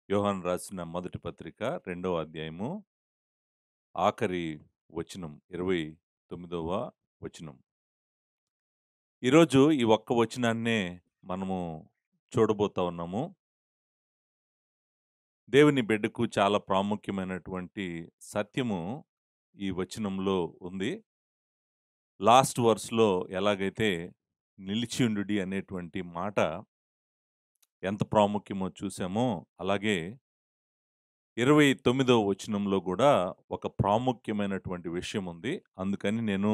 యోహాను రాసిన మొదటి పత్రిక 2వ అధ్యాయము ఆఖరి వచనం 29వ వచనం. ఈరోజు ఈ ఒక్క వచనాన్నే మనము చూడబోతా ఉన్నాము. దేవుని బిడ్డకు చాలా ప్రాముఖ్యమైనటువంటి సత్యము ఈ వచనంలో ఉంది. లాస్ట్ వర్స్‌లో ఎలాగైతే నిలిచియుండుడి అనేటువంటి మాట ఎంత ప్రాముఖ్యమో చూసామో, అలాగే 29వ వచనంలో గూడా ఒక ప్రాముఖ్యమైనటువంటి విషయం ఉంది. అందుకని నేను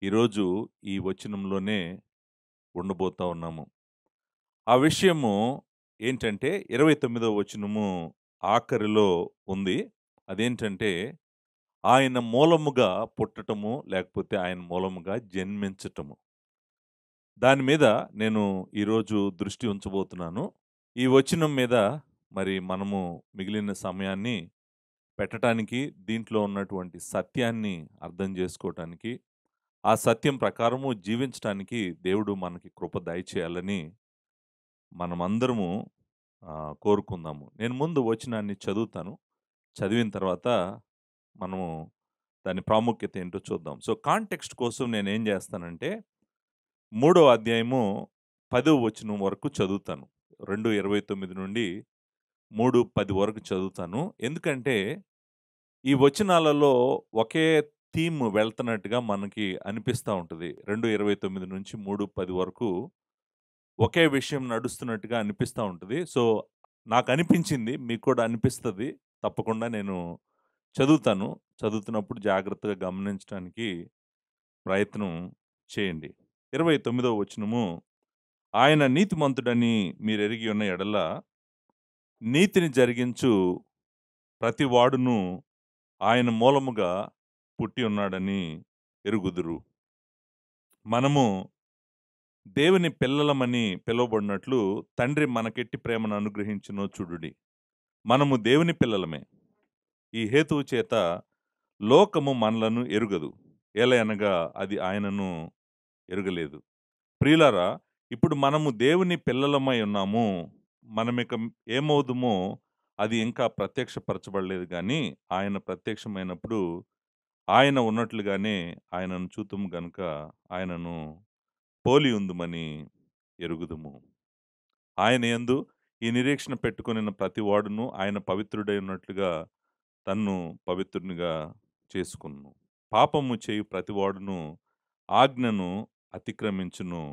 ఈరోజు ఈ వచనంలోనే ఉండబోతా ఉన్నాము. ఆ విషయము ఏంటంటే 29వ వచనము ఆఖరిలో ఉంది. అదేంటంటే ఆయన మూలముగా పుట్టటము, లేకపోతే ఆయన మూలముగా జన్మించటము. దాని మీద నేను ఈరోజు దృష్టి ఉంచబోతున్నాను. ఈ వచనం మీద మరి మనము మిగిలిన సమయాన్ని పెట్టటానికి, దీంట్లో ఉన్నటువంటి సత్యాన్ని అర్థం చేసుకోవటానికి, ఆ సత్యం ప్రకారము జీవించటానికి దేవుడు మనకి కృప దయచేయాలని మనమందరము కోరుకుందాము. నేను ముందు వచనాన్ని చదువుతాను. చదివిన తర్వాత మనము దాని ప్రాముఖ్యత ఏంటో చూద్దాం. సో, కాంటెక్స్ట్ కోసం నేనేం చేస్తానంటే, 3వ అధ్యాయము 10వ వచనం వరకు చదువుతాను. 2:29 నుండి 3:10 వరకు చదువుతాను. ఎందుకంటే ఈ వచనాలలో ఒకే థీమ్ వెళ్తున్నట్టుగా మనకి అనిపిస్తా ఉంటది. 2:29 నుంచి 3:10 వరకు ఒకే విషయం నడుస్తున్నట్టుగా అనిపిస్తా ఉంటది. సో, నాకనిపించింది. మీకు కూడా అనిపిస్తది. తప్పకుండా నేను చదువుతాను. చదువుతున్నప్పుడు జాగ్రత్తగా గమనించటానికి ప్రయత్నం చేయండి. 29వ వచనము, ఆయన నీతిమంతుడని మీరెరిగి ఉన్న ఎడల, నీతిని జరిగించు ప్రతి వాడును ఆయన మూలముగా పుట్టి ఉన్నాడని ఎరుగుదురు. మనము దేవుని పిల్లలమని పిలువబడినట్లు తండ్రి మనకెట్టి ప్రేమను అనుగ్రహించునో చూడుడి. మనము దేవుని పిల్లలమే. ఈ హేతువు చేత లోకము మనలను ఎరుగదు. ఏలయనగా అది ఆయనను ఎరుగలేదు. ప్రియులారా, ఇప్పుడు మనము దేవుని పిల్లలమై ఉన్నాము. మనమిక ఏమవుదుమో అది ఇంకా ప్రత్యక్షపరచబడలేదు గానీ, ఆయన ప్రత్యక్షమైనప్పుడు ఆయన ఉన్నట్లుగానే ఆయనను చూతుము గనుక ఆయనను పోలి ఉందుమని ఎరుగుదుము. ఆయన యందు ఈ నిరీక్షణ పెట్టుకొనిన ప్రతి వాడును ఆయన పవిత్రుడై ఉన్నట్లుగా తన్ను పవిత్రునిగా చేసుకును. పాపము చేయు ప్రతివాడును ఆజ్ఞను అతిక్రమించును.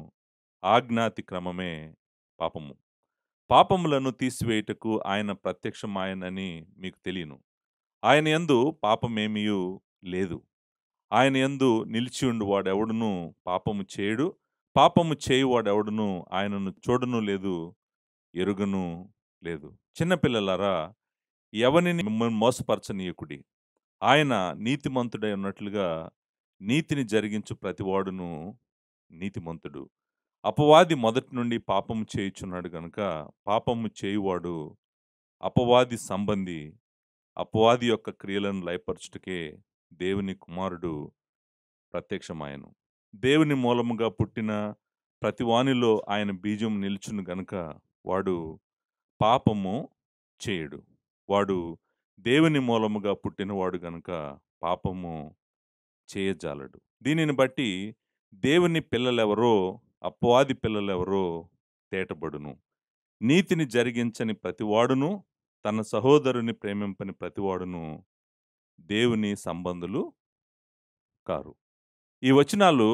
ఆజ్ఞాతిక్రమమే పాపము. పాపములను తీసివేయుటకు ఆయన ప్రత్యక్షమాయనని మీకు తెలియను. ఆయన యందు పాపమేమియు లేదు. ఆయన యందు నిలిచియుండు వాడెవడును పాపము చేయడు. పాపము చేయువాడెవడును ఆయనను చూడను లేదు, ఎరుగను లేదు. చిన్నపిల్లలారా, ఎవనిని మిమ్మల్ని మోసపరచనీయకుడి. ఆయన నీతిమంతుడై ఉన్నట్లుగా నీతిని జరిగించు ప్రతివాడును నీతిమంతుడు. అపవాది మొదటి నుండి పాపము చేయుచున్నాడు గనుక పాపము చేయువాడు అపవాది సంబంధి. అపవాది యొక్క క్రియలను లయపరచుటకే దేవుని కుమారుడు ప్రత్యక్షమాయెను. దేవుని మూలముగా పుట్టిన ప్రతివానిలో ఆయన బీజం నిలుచును గనుక వాడు పాపము చేయడు. వాడు దేవుని మూలముగా పుట్టినవాడు గనుక పాపము చేయజాలడు. దీనిని బట్టి దేవుని పిల్లలెవరో, అపవాది పిల్లలెవరో తేటబడును. నీతిని జరిగించని ప్రతివాడును, తన సహోదరుని ప్రేమింపని ప్రతివాడును దేవుని సంబంధులు కారు. ఈ వచనాలు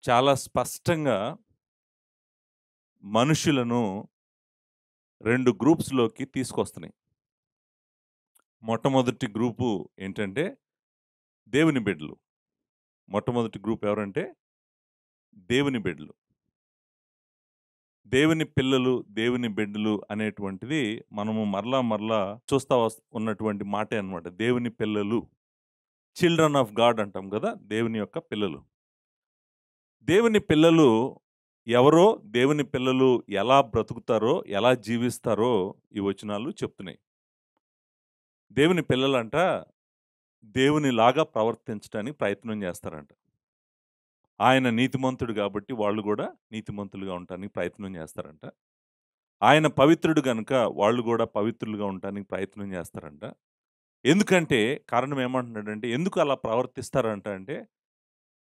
చాలా స్పష్టంగా మనుషులను 2 గ్రూప్స్‌లోకి తీసుకొస్తున్నాయి. మొట్టమొదటి గ్రూపు ఏంటంటే దేవుని బిడ్డలు. మొట్టమొదటి గ్రూప్ ఎవరంటే దేవుని బిడ్డలు. దేవుని పిల్లలు, దేవుని బిడ్డలు అనేటువంటిది మనము మరలా చూస్తా ఉన్నటువంటి మాటే అన్నమాట. దేవుని పిల్లలు. చిల్డ్రన్ ఆఫ్ గాడ్ అంటాం గదా! దేవుని యొక్క పిల్లలు. దేవుని పిల్లలు ఎవరో, దేవుని పిల్లలు ఎలా బ్రతుకుతారో, ఎలా జీవిస్తారో ఈ వచనాలు చెప్తున్నాయి. దేవుని పిల్లలంట దేవునిలాగా ప్రవర్తించటానికి ప్రయత్నం చేస్తారంట. ఆయన నీతిమంతుడు గాబట్టి వాళ్ళు గూడా నీతిమంతులుగా ఉండటానికి ప్రయత్నం చేస్తారంట. ఆయన పవిత్రుడు గనుక వాళ్ళు కూడా పవిత్రులుగా ఉండటానికి ప్రయత్నం చేస్తారంట. ఎందుకంటే కారణం ఏమంటున్నాడంటే, ఎందుకు అలా ప్రవర్తిస్తారంట అంటే,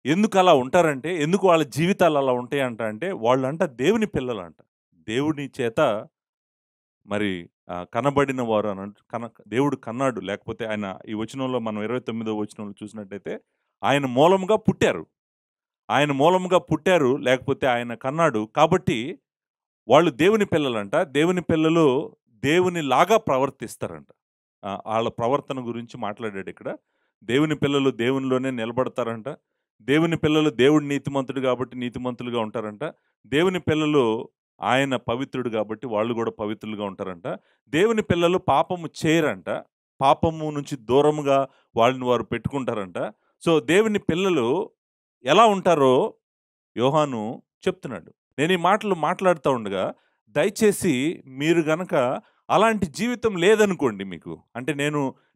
ఎందుకు అలా ఉంటారంటే, ఎందుకు వాళ్ళ జీవితాలు అలా ఉంటాయంట అంటే, వాళ్ళంట దేవుని పిల్లలంట. దేవుని చేత మరి కనబడిన వారు దేవుడు కన్నాడు. లేకపోతే ఆయన ఈ వచనంలో మనం 29వ వచనంలో చూసినట్టయితే, ఆయన మూలంగా పుట్టారు. ఆయన మూలంగా పుట్టారు. లేకపోతే ఆయన కన్నాడు. కాబట్టి వాళ్ళు దేవుని పిల్లలంట. దేవుని పిల్లలు దేవునిలాగా ప్రవర్తిస్తారంట. ఆళ్ళ ప్రవర్తన గురించి మాట్లాడాడిక్కడ. దేవుని పిల్లలు దేవునిలోనే నిలబడతారంట. దేవుని పిల్లలు దేవుడు నీతిమంతుడు కాబట్టి నీతిమంతులుగా ఉంటారంట. దేవుని పిల్లలు ఆయన పవిత్రుడు కాబట్టి వాళ్ళు కూడా పవిత్రులుగా ఉంటారంట. దేవుని పిల్లలు పాపము చేయరంట. పాపము నుంచి దూరముగా వాళ్ళని వారు పెట్టుకుంటారంట. సో, దేవుని పిల్లలు ఎలా ఉంటారో యోహాను చెప్తున్నాడు. నేను ఈ మాటలు మాట్లాడుతూ ఉండగా దయచేసి మీరు గనక అలాంటి జీవితం లేదనుకోండి మీకు. అంటే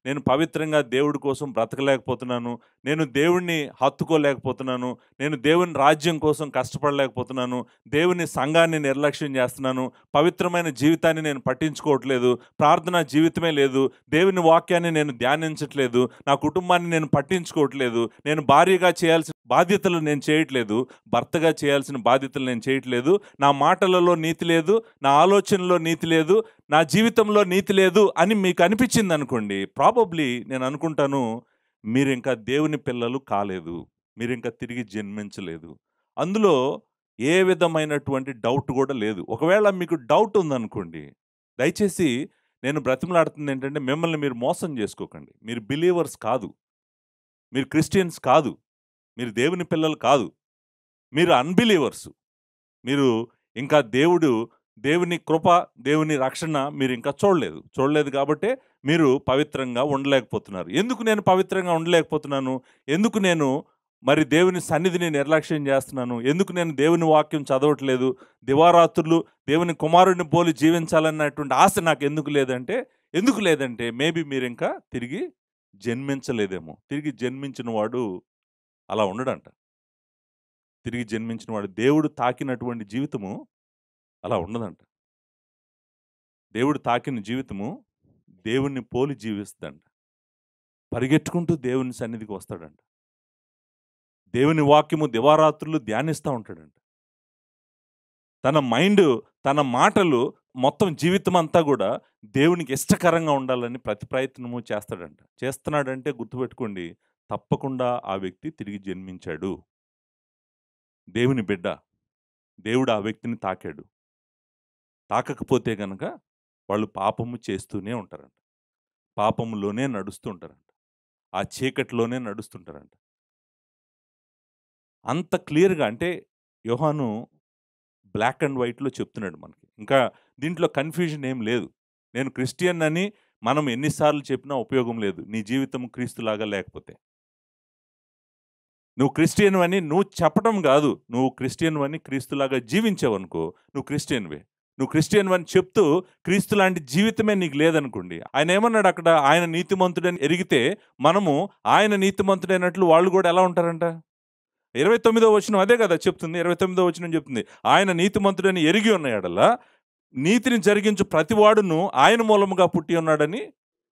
నేను పవిత్రంగా దేవుడి కోసం బ్రతకలేకపోతున్నాను. నేను దేవుడిని హత్తుకోలేకపోతున్నాను. నేను దేవుని రాజ్యం కోసం కష్టపడలేకపోతున్నాను. దేవుని సంఘాన్ని నిర్లక్ష్యం చేస్తున్నాను. పవిత్రమైన జీవితాన్ని నేను పట్టించుకోవట్లేదు. ప్రార్థనా జీవితమే లేదు. దేవుని వాక్యాన్ని నేను ధ్యానించట్లేదు. నా కుటుంబాన్ని నేను పట్టించుకోవట్లేదు. నేను భార్యగా చేయాల్సిన బాధ్యతలు నేను చేయట్లేదు. భర్తగా చేయాల్సిన బాధ్యతలు నేను చేయట్లేదు. నా మాటలలో నీతి లేదు. నా ఆలోచనలో నీతి లేదు. నా జీవితంలో నీతి లేదు అని మీకు అనిపించింది అనుకోండి, ప్రాబబ్లీ నేను అనుకుంటాను మీరు ఇంకా దేవుని పిల్లలు కాలేదు. మీరు ఇంకా తిరిగి జన్మించలేదు. అందులో ఏ విధమైనటువంటి డౌట్ కూడా లేదు. ఒకవేళ మీకు డౌట్ ఉందనుకోండి, దయచేసి నేను బ్రతిమలాడుతుంది ఏంటంటే, మిమ్మల్ని మీరు మోసం చేసుకోకండి. మీరు బిలీవర్స్ కాదు. మీరు క్రిస్టియన్స్ కాదు. మీరు దేవుని పిల్లలు కాదు. మీరు అన్బిలీవర్స్. మీరు ఇంకా దేవుని కృప, దేవుని రక్షణ మీరు ఇంకా చూడలేదు కాబట్టే మీరు పవిత్రంగా ఉండలేకపోతున్నారు. ఎందుకు నేను పవిత్రంగా ఉండలేకపోతున్నాను? ఎందుకు నేను మరి దేవుని సన్నిధిని నిర్లక్ష్యం చేస్తున్నాను? ఎందుకు నేను దేవుని వాక్యం చదవట్లేదు? దివారాత్రులు దేవుని కుమారుడిని పోలి జీవించాలన్నటువంటి ఆశ నాకు ఎందుకు లేదంటే మేబీ మీరు ఇంకా తిరిగి జన్మించలేదేమో. తిరిగి జన్మించిన వాడు అలా ఉండడంట. తిరిగి జన్మించిన వాడు దేవుడు తాకినటువంటి జీవితము అలా ఉండదంట. దేవుడు తాకిన జీవితము దేవుణ్ణి పోలి జీవిస్తుందంట. పరిగెట్టుకుంటూ దేవుని సన్నిధికి వస్తాడంట. దేవుని వాక్యము దివారాత్రులు ధ్యానిస్తూ ఉంటాడంట. తన మైండ్, తన మాటలు, మొత్తం జీవితం అంతా కూడా దేవునికి ఇష్టకరంగా ఉండాలని ప్రతి ప్రయత్నము చేస్తాడంట. చేస్తున్నాడంటే గుర్తుపెట్టుకోండి, తప్పకుండా ఆ వ్యక్తి తిరిగి జన్మించాడు. దేవుని బిడ్డ. దేవుడు ఆ వ్యక్తిని తాకాడు. తాకకపోతే గనక వాళ్ళు పాపము చేస్తూనే ఉంటారంట. పాపములోనే నడుస్తూ ఉంటారంట. ఆ చీకటిలోనే నడుస్తుంటారంట. అంత క్లియర్‌గా అంటే యోహాను బ్లాక్ అండ్ వైట్‌లో చెప్తున్నాడు మనకి. ఇంకా దీంట్లో కన్‌ఫ్యూజన్ ఏం లేదు. నేను క్రిస్టియన్ అని మనం ఎన్ని సార్లు చెప్పినా ఉపయోగం లేదు. నీ జీవితం క్రీస్తులాగా లేకపోతే. నువ్వు క్రిస్టియన్‌వని నువ్వు చెప్పటం గాదు. నువ్వు క్రిస్టియన్‌వని క్రీస్తులాగా జీవించావనుకో, నువ్వు క్రిస్టియన్‌వే. నువ్వు క్రిస్టియన్‌వని చెప్తూ క్రీస్తు లాంటి జీవితమే నీకు లేదనుకోండి. ఆయన ఏమన్నాడు అక్కడ? ఆయన నీతిమంతుడని ఎరిగితే మనము ఆయన నీతిమంతుడైనట్లు వాళ్ళు కూడా ఎలా ఉంటారంట? 29వ వచనం అదే కదా చెప్తుంది. 29వ వచనం చెప్తుంది. ఆయన నీతిమంతుడని ఎరిగి ఉన్న యెడల నీతిని జరిగించు ప్రతివాడును ఆయన మూలముగా పుట్టి ఉన్నాడని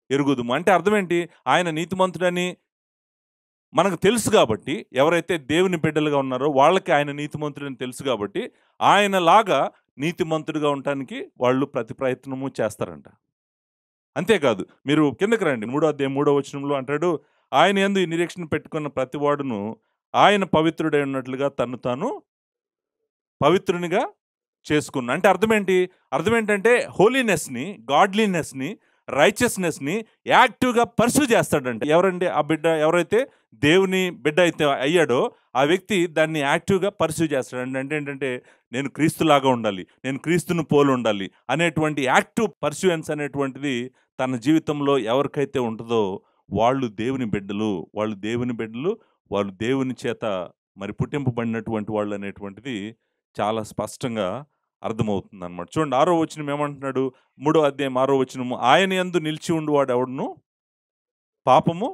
ఎరుగుదుము. అంటే అర్థం ఏంటి? ఆయన నీతిమంతుడని మనకు తెలుసు కాబట్టి, ఎవరైతే దేవుని బిడ్డలుగా ఉన్నారో వాళ్ళకి ఆయన నీతిమంతుడని తెలుసు కాబట్టి, ఆయనలాగా నీతిమంతుడిగా ఉండటానికి వాళ్ళు ప్రతి ప్రయత్నము చేస్తారంట. అంతేకాదు, మీరు కిందకి రండి. 3వ అధ్యాయం 3వ వచనంలో అంటాడు, ఆయన యందు ఈ నిరీక్షణ పెట్టుకున్న ప్రతివాడును ఆయన పవిత్రుడై ఉన్నట్లుగా తన్ను తాను పవిత్రునిగా చేసుకున్నా. అంటే అర్థం ఏంటంటే హోలీనెస్‌ని, గాడ్లీనెస్‌ని, రైచియస్‌నెస్‌ని యాక్టివ్‌గా పర్స్యూ చేస్తాడంట. ఎవరండి ఆ బిడ్డ? ఎవరైతే దేవుని బిడ్డ అయితే అయ్యాడో ఆ వ్యక్తి దాన్ని యాక్టివ్‌గా పర్స్యూ చేస్తాడంట. అంటే ఏంటంటే నేను క్రీస్తులాగా ఉండాలి, నేను క్రీస్తును పోలి ఉండాలి అనేటువంటి యాక్టివ్ పర్స్యూయన్స్ అనేటువంటిది తన జీవితంలో ఎవరికైతే ఉంటుందో వాళ్ళు దేవుని బిడ్డలు. వాళ్ళు దేవుని చేత మరి పుట్టింపబడినటువంటి వాళ్ళు అనేటువంటిది చాలా స్పష్టంగా అర్థమవుతుందన్నమాట. చూడండి 6వ వచనం ఏమంటున్నాడు? 3వ అధ్యాయం 6వ వచనము, ఆయన యందు నిలిచి ఉండువాడు ఎవడును పాపము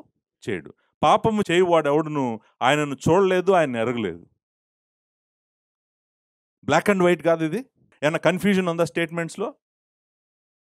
చేయడు. పాపము చేయువాడు ఎవడును ఆయనను చూడలేదు, ఆయన ఎరగలేదు. బ్లాక్ అండ్ వైట్ కాదు ఇది. ఏమన్నా కన్ఫ్యూజన్ ఉందా స్టేట్మెంట్స్లో?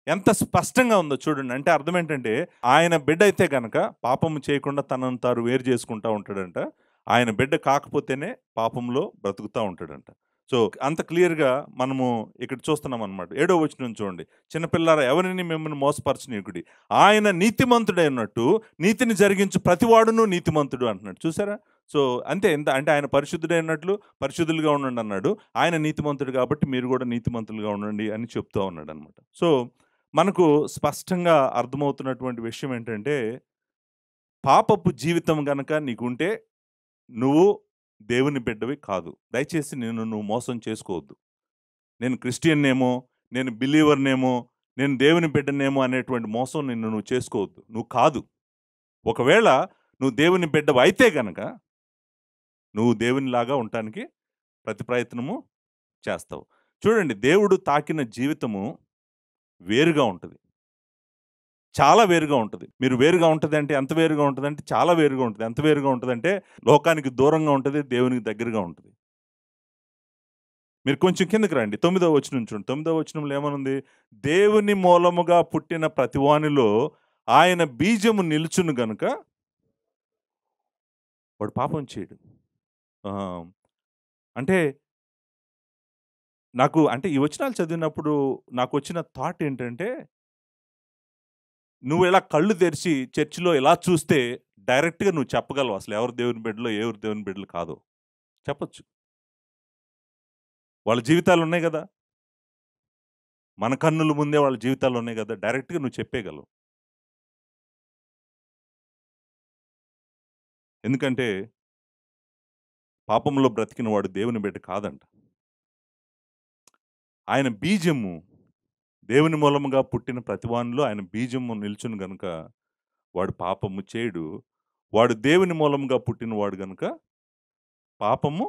ఎంత స్పష్టంగా ఉందో చూడండి. అంటే అర్థం ఏంటంటే, ఆయన బిడ్డ అయితే గనక పాపము చేయకుండా తనను తాను వేరు చేసుకుంటా ఉంటాడంట. ఆయన బిడ్డ కాకపోతేనే పాపంలో బ్రతుకుతా ఉంటాడంట. సో, అంత క్లియర్‌గా మనము ఇక్కడ చూస్తున్నామనమాట. 7వ వచనం చూడండి. చిన్నపిల్లారా ఎవరిని మిమ్మల్ని మోసపరచనీయకుడి. ఆయన నీతిమంతుడై ఉన్నట్టు నీతిని జరిగించు ప్రతివాడును నీతిమంతుడు అంటున్నాడు. చూసారా? సో, అంతే అంటే ఆయన పరిశుద్ధుడై ఉన్నట్లు పరిశుద్ధులుగా ఉండండి అన్నాడు. ఆయన నీతిమంతుడు కాబట్టి మీరు కూడా నీతిమంతులుగా ఉండండి అని చెప్తా ఉన్నాడనమాట. సో, మనకు స్పష్టంగా అర్థమవుతున్నటువంటి విషయం ఏంటంటే, పాపపు జీవితం గనక నీకుంటే, నువ్వు దేవుని బిడ్డవి కాదు. దయచేసి నువ్వు మోసం చేసుకోవద్దు. నేను క్రిస్టియన్నేమో, నేను బిలీవర్‌నేమో, నేను దేవుని బిడ్డనేమో అనేటువంటి మోసం నువ్వు చేసుకోవద్దు. నువ్వు కాదు. ఒకవేళ నువ్వు దేవుని బిడ్డవైతే గనక, నువ్వు దేవునిలాగా ఉండటానికి ప్రతి ప్రయత్నము చేస్తావు. చూడండి, దేవుడు తాకిన జీవితము వేరుగా ఉంటది. చాలా వేరుగా ఉంటది. మీరు వేరుగా ఉంటదంటే ఎంత వేరుగా ఉంటదంటే చాలా వేరుగా ఉంటది. ఎంత వేరుగా ఉంటదంటే లోకానికి దూరంగా ఉంటది, దేవునికి దగ్గరగా ఉంటది. మీరు కొంచెం కిందకి రండి. 9వ వచనం చూడండి. 9వ వచనంలో ఏమనుంది? దేవుని మూలముగా పుట్టిన ప్రతివానిలో ఆయన బీజము నిలుచును గనుక వాడు పాపం చేయడు. అంటే అంటే ఈ వచనాలు చదివినప్పుడు నాకొచ్చిన థాట్ ఏంటంటే, నువ్వు ఇలా కళ్ళు తెరిచి చర్చిలో ఇలా చూస్తే డైరెక్ట్‌గా నువ్వు చెప్పగలవు అసలు ఎవరు దేవుని బిడ్డలో, ఎవరు దేవుని బిడ్డలు కాదో. చెప్పొచ్చు. వాళ్ళ జీవితాలు ఉన్నాయి గదా! మన కన్నుల ముందే వాళ్ళ జీవితాలు ఉన్నాయి గదా! డైరెక్ట్‌గా నువ్వు చెప్పేయగలవు. ఎందుకంటే పాపంలో బ్రతికిన వాడు దేవుని బిడ్డ కాదంట. ఆయన బీజము దేవుని మూలముగా పుట్టిన ప్రతివానిలో ఆయన బీజము నిల్చును గనుక వాడు పాపము చేయడు. వాడు దేవుని మూలముగా పుట్టినవాడు గనుక పాపము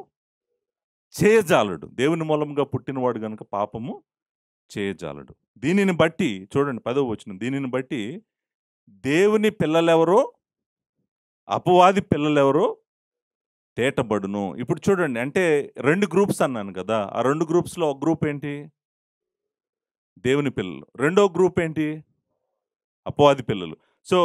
చేయజాలడు. దేవుని మూలముగా పుట్టినవాడు గనుక పాపము చేయజాలడు. దీనిని బట్టి చూడండి 10వ వచనం. దీనిని బట్టి దేవుని పిల్లలెవరో, అపవాది పిల్లలెవరో తేటబడును. ఇప్పుడు చూడండి, అంటే 2 గ్రూప్స్ అన్నాను కదా! ఆ 2 గ్రూప్స్‌లో ఒక గ్రూప్ ఏంటి? దేవుని పిల్లలు. రెండో గ్రూప్ ఏంటి? అపవాది పిల్లలు. సో,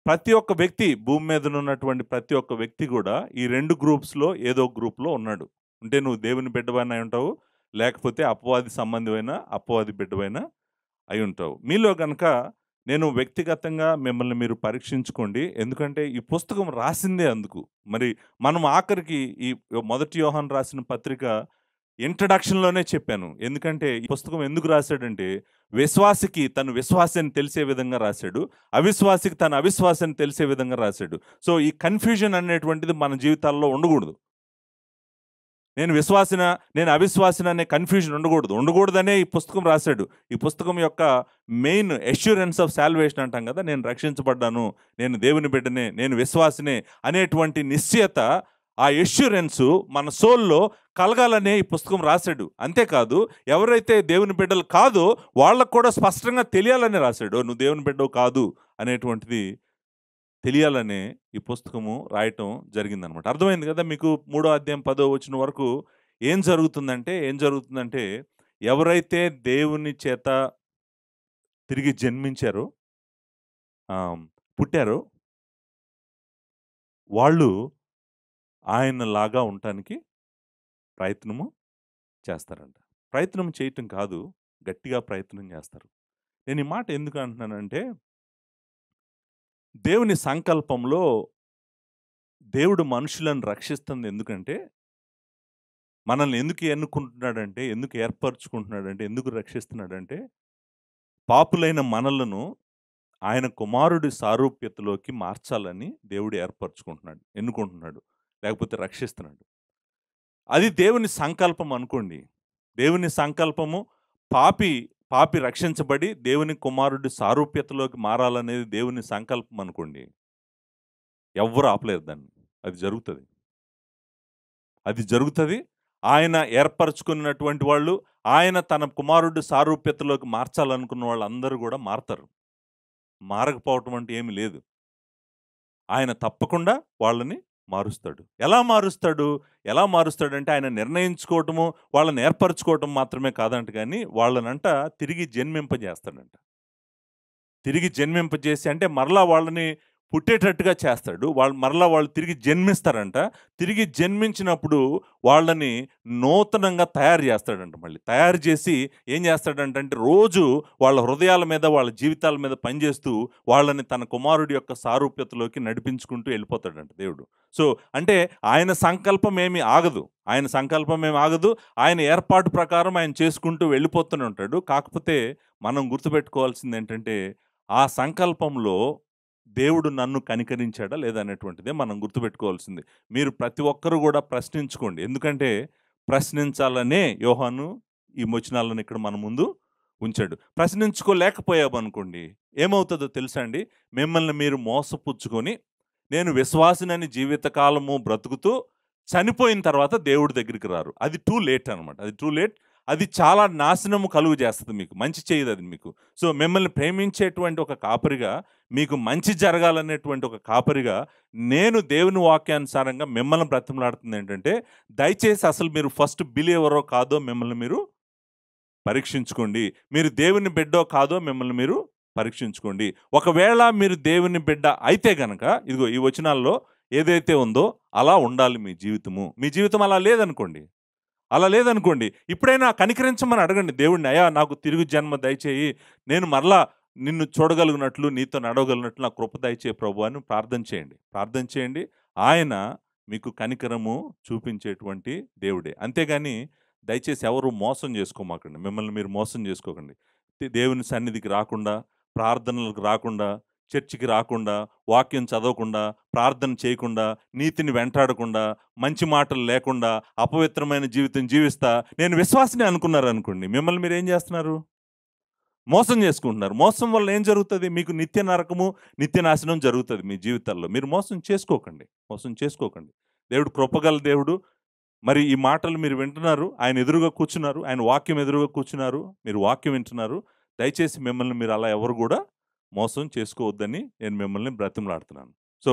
ప్రతి ఒక్క వ్యక్తి భూమి మీదనున్నటువంటి ప్రతి ఒక్క వ్యక్తి గూడా ఈ 2 గ్రూప్స్‌లో ఏదో గ్రూప్‌లో ఉన్నాడు. అంటే నువ్వు దేవుని బిడ్డవైనా అయ్యుంటావు, లేకపోతే అపవాది సంబంధివైన అపవాది బిడ్డవైనా అయ్యుంటావు. మీలో గనక నేను వ్యక్తిగతంగా మిమ్మల్ని మీరు పరీక్షించుకోండి. ఎందుకంటే ఈ పుస్తకం రాసిందే అందుకు. మరి మనం ఆఖరికి ఈ మొదటి యోహాను రాసిన పత్రిక ఇంట్రడక్షన్‌లోనే చెప్పాను. ఎందుకంటే ఈ పుస్తకం ఎందుకు రాసాడంటే, విశ్వాసికి తను విశ్వాసి అని తెలిసే విధంగా రాసాడు. అవిశ్వాసికి తను అవిశ్వాసి అని తెలిసే విధంగా రాసాడు. సో, ఈ కన్‌ఫ్యూజన్ అనేటువంటిది మన జీవితాల్లో ఉండకూడదు. నేను విశ్వాసినా, నేను అవిశ్వాసినా అనే కన్‌ఫ్యూజన్ ఉండకూడదు. ఉండకూడదనే ఈ పుస్తకం రాసాడు. ఈ పుస్తకం యొక్క మెయిన్ అష్యూరెన్స్ ఆఫ్ సాల్వేషన్ అంటాం కదా! నేను రక్షించబడ్డాను, నేను దేవుని బిడ్డనే, నేను విశ్వాసినే అనేటువంటి నిశ్చయత, ఆ అష్యూరెన్సు మన సోల్‌లో కలగాలనే ఈ పుస్తకం రాసాడు. అంతేకాదు, ఎవరైతే దేవుని బిడ్డలు కాదో వాళ్ళకు కూడా స్పష్టంగా తెలియాలని రాసాడు. నువ్వు దేవుని బిడ్డవు కాదు అనేటువంటిది తెలియాలనే ఈ పుస్తకము రాయటం జరిగిందనమాట. అర్థమైంది కదా మీకు? 3వ అధ్యాయం 10వ వచనం వరకు ఏం జరుగుతుందంటే ఎవరైతే దేవుని చేత తిరిగి జన్మించారో, పుట్టారో వాళ్ళు ఆయనలాగా ఉండటానికి ప్రయత్నము చేస్తారంట. ప్రయత్నం చేయటం కాదు, గట్టిగా ప్రయత్నం చేస్తారు. నేను ఈ మాట ఎందుకు అంటున్నానంటే, దేవుని సంకల్పంలో దేవుడు మనుషులను రక్షిస్తుంది ఎందుకంటే, మనల్ని ఎందుకు ఎన్నుకుంటున్నాడంటే, ఎందుకు ఏర్పరచుకుంటున్నాడంటే, ఎందుకు రక్షిస్తున్నాడంటే, పాపులైన మనలను ఆయన కుమారుడి సారూప్యతలోకి మార్చాలని దేవుడు ఏర్పరచుకుంటున్నాడు, ఎన్నుకుంటున్నాడు, లేకపోతే రక్షిస్తున్నాడు. అది దేవుని సంకల్పం అనుకోండి. దేవుని సంకల్పము పాపి పాపి రక్షించబడి దేవుని కుమారుడి సారూప్యతలోకి మారాలనేది దేవుని సంకల్పం అనుకోండి. ఎవ్వరు ఆపలేరు దాన్ని. అది జరుగుతది. అది జరుగుతది. ఆయన ఏర్పరచుకున్నటువంటి వాళ్ళు, ఆయన తన కుమారుడి సారూప్యతలోకి మార్చాలనుకున్న వాళ్ళందరూ గూడా మారతారు. మారకపోవటం అంటే ఏమి లేదు. ఆయన తప్పకుండా వాళ్ళని మారుస్తాడు. ఎలా మారుస్తాడు? ఎలా మారుస్తాడంటే ఆయన నిర్ణయించుకోవటము, వాళ్ళని ఏర్పరచుకోవటం మాత్రమే కాదంట గానీ, వాళ్ళనంట తిరిగి జన్మింపజేస్తాడంట. తిరిగి జన్మింపజేసి అంటే మరలా వాళ్ళని పుట్టేటట్టుగా చేస్తాడు. మరలా వాళ్ళు తిరిగి జన్మిస్తారంట. తిరిగి జన్మించినప్పుడు వాళ్ళని నూతనంగా తయారు చేస్తాడంట మళ్ళీ. తయారు చేసి ఏం చేస్తాడంటే రోజు వాళ్ళ హృదయాల మీద, వాళ్ళ జీవితాల మీద పనిచేస్తూ వాళ్ళని తన కుమారుడి యొక్క సారూప్యతలోకి నడిపించుకుంటూ వెళ్ళిపోతాడంట దేవుడు. సో, అంటే ఆయన సంకల్పం ఏమి ఆగదు. ఆయన సంకల్పం ఏమి ఆగదు. ఆయన ఏర్పాటు ప్రకారం ఆయన చేసుకుంటూ వెళ్ళిపోతూనే ఉంటాడు. కాకపోతే మనం గుర్తుపెట్టుకోవాల్సిందేంటంటే ఆ సంకల్పంలో దేవుడు నన్ను కనికరించాడా లేదా అనేటువంటిదే మనం గుర్తుపెట్టుకోవాల్సింది. మీరు ప్రతి ఒక్కరు కూడా ప్రశ్నించుకోండి. ఎందుకంటే ప్రశ్నించాలనే యోహాను ఈ వచనాలను ఇక్కడ మన ముందు ఉంచాడు. ప్రశ్నించుకోలేకపోయామనుకోండి ఏమవుతుందో తెలుసా అండి? మిమ్మల్ని మీరు మోసపుచ్చుకొని నేను విశ్వాసినని జీవితకాలము బ్రతుకుతూ చనిపోయిన తర్వాత దేవుడి దగ్గరికి రారు. అది టూ లేట్ అనమాట. అది టూ లేట్. అది చాలా నాశనము కలుగు చేస్తుంది మీకు. మంచి చేయదు అది మీకు. సో, మిమ్మల్ని ప్రేమించేటువంటి ఒక కాపరిగా, మీకు మంచి జరగాలనేటువంటి ఒక కాపరిగా, నేను దేవుని వాక్యానుసారంగా మిమ్మల్ని బ్రతిమలాడుతుంది ఏంటంటే, దయచేసి అసలు మీరు ఫస్ట్ బిలీవరో కాదో మిమ్మల్ని మీరు పరీక్షించుకోండి. మీరు దేవుని బిడ్డో కాదో మిమ్మల్ని మీరు పరీక్షించుకోండి. ఒకవేళ మీరు దేవుని బిడ్డ అయితే గనక, ఇదిగో ఈ వచనాల్లో ఏదైతే ఉందో అలా ఉండాలి మీ జీవితము. మీ జీవితం అలా లేదనుకోండి, అలా లేదనుకోండి, ఇప్పుడైనా కనికరించమని అడగండి దేవుడిని. అయ్యా నాకు తిరుగు జన్మ దయచేయి, నేను మరలా నిన్ను చూడగలిగినట్లు, నీతో నడవగలిగినట్లు నాకు కృప దయచేయి ప్రభు అని ప్రార్థన చేయండి. ప్రార్థన చేయండి. ఆయన మీకు కనికరము చూపించేటువంటి దేవుడే. అంతేగాని దయచేసి ఎవరు మోసం చేసుకోమాకండి. మిమ్మల్ని మీరు మోసం చేసుకోకండి. దేవుని సన్నిధికి రాకుండా, ప్రార్థనలకు రాకుండా, చర్చికి రాకుండా, వాక్యం చదవకుండా, ప్రార్థన చేయకుండా, నీతిని వెంటాడకుండా, మంచి మాటలు లేకుండా, అపవిత్రమైన జీవితం జీవిస్తా నేను విశ్వాసిని అనుకున్నారనుకోండి, మిమ్మల్ని మీరేం చేస్తున్నారు? మోసం చేసుకుంటున్నారు. మోసం వల్ల ఏం జరుగుతది? మీకు నిత్య నరకము, నిత్య నాశనం జరుగుతది మీ జీవితాల్లో. మీరు మోసం చేసుకోకండి. మోసం చేసుకోకండి. దేవుడు కృపగల దేవుడు. మరి ఈ మాటలు మీరు వింటున్నారు. ఆయన ఎదురుగా కూర్చున్నారు. ఆయన వాక్యం ఎదురుగా కూర్చున్నారు. మీరు వాక్యం వింటున్నారు. దయచేసి మిమ్మల్ని మీరు అలా ఎవరు గూడా మోసం చేసుకోవద్దని నేను మిమ్మల్ని బ్రతిమలాడుతున్నాను. సో,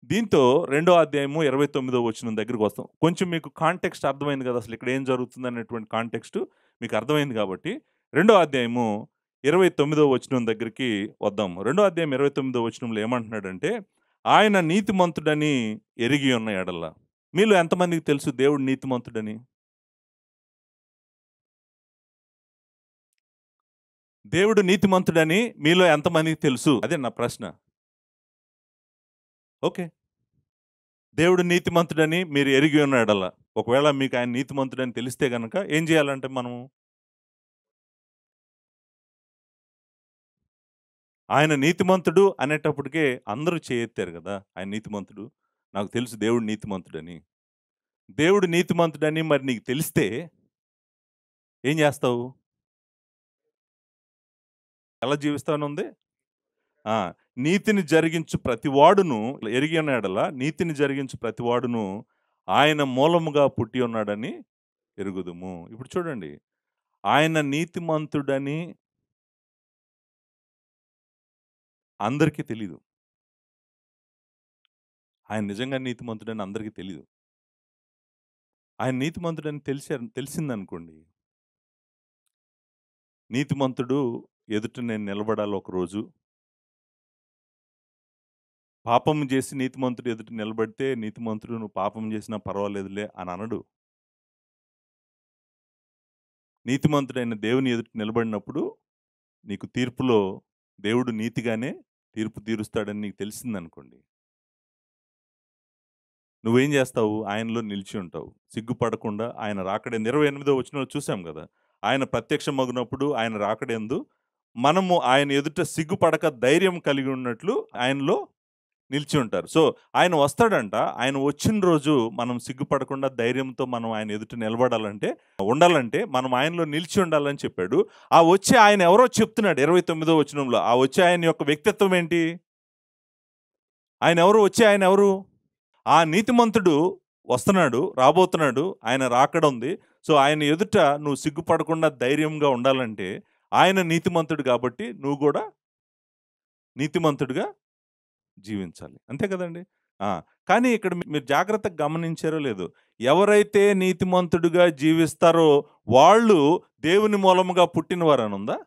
దీంతో రెండో అధ్యాయము 29వ వచనం దగ్గరికి వస్తాం. కొంచెం మీకు కాంటెక్స్ట్ అర్థమైంది కదా! అసలు ఇక్కడ ఏం జరుగుతుందనేటువంటి కాంటెక్స్ట్ మీకు అర్థమైంది కాబట్టి, రెండో అధ్యాయము 29వ వచనం దగ్గరికి వద్దాము. రెండో అధ్యాయం 29వ వచనంలో ఏమంటున్నాడంటే, ఆయన నీతిమంతుడని ఎరిగి ఉన్న ఎడల. మీలో ఎంతమందికి తెలుసు దేవుడు నీతిమంతుడని? దేవుడు నీతిమంతుడని మీలో ఎంతమందికి తెలుసు? అదే నా ప్రశ్న. ఓకే. దేవుడు నీతిమంతుడని మీరు ఎరిగి ఉన్న ఎడల. ఒకవేళ మీకు ఆయన నీతిమంతుడని తెలిస్తే గనక ఏం చేయాలంటే మనము? ఆయన నీతిమంతుడు అనేటప్పటికే అందరూ చేయెత్తారు గదా! ఆయన నీతిమంతుడు. నాకు తెలుసు దేవుడు నీతిమంతుడని. దేవుడు నీతిమంతుడని మరి నీకు తెలిస్తే ఏం జేస్తావు? ఎలా జీవిస్తావనుంది? ఆ! నీతిని జరిగించు ప్రతివాడును ఎరిగి ఉన్న యెడల నీతిని జరిగించు ప్రతివాడును ఆయన మూలముగా పుట్టి ఉన్నాడని ఎరుగుదుము. ఇప్పుడు చూడండి. ఆయన నీతిమంతుడని అందరికీ తెలీదు. ఆయన నిజంగా నీతిమంతుడని అందరికీ తెలీదు. ఆయన నీతిమంతుడని తెలిసిందనుకోండి. నీతిమంతుడు ఎదుట నేను నిలబడాలి ఒకరోజు. పాపం చేసి నీతిమంతుడు ఎదుట నిలబడితే నీతిమంతుడు నువ్వు పాపం చేసినా పర్వాలేదులే అని అనడు. నీతిమంతుడైన దేవుని ఎదుట నిలబడినప్పుడు నీకు తీర్పులో దేవుడు నీతిగానే తీర్పు తీరుస్తాడని నీకు తెలిసిందనుకోండి. నువ్వేం చేస్తావు? ఆయనలో నిలిచి ఉంటావు. సిగ్గుపడకుండా ఆయన రాకడ 28వ వచనంలో చూసాం గదా! ఆయన ప్రత్యక్షమగునప్పుడు ఆయన రాకడయందు మనము ఆయన ఎదుట సిగ్గుపడక ధైర్యం కలిగి ఉన్నట్లు ఆయనలో నిలిచి ఉంటారు. సో, ఆయన వస్తాడంట. ఆయన వచ్చిన రోజు మనం సిగ్గుపడకుండా ధైర్యంతో మనం ఆయన ఎదుట నిలబడాలంటే, ఉండాలంటే మనం ఆయనలో నిలిచి ఉండాలని చెప్పాడు. ఆ వచ్చే ఆయన ఎవరో చెప్తున్నాడు 29వ వచనంలో. ఆ వచ్చే ఆయన యొక్క వ్యక్తిత్వం ఏంటి? ఆయన ఎవరు? వచ్చే ఆయన ఎవరు? ఆ నీతిమంతుడు వస్తున్నాడు, రాబోతున్నాడు. ఆయన రాకడ ఉంది. సో, ఆయన ఎదుట నువ్వు సిగ్గుపడకుండా ధైర్యంగా ఉండాలంటే, ఆయన నీతిమంతుడు కాబట్టి నువ్వు గూడా నీతిమంతుడిగా జీవించాలి. అంతే కదండీ! ఆ! కానీ ఇక్కడ మీరు జాగ్రత్తగా గమనించారో లేదో, ఎవరైతే నీతిమంతుడుగా జీవిస్తారో వాళ్ళు దేవుని మూలముగా పుట్టినవారనుందా?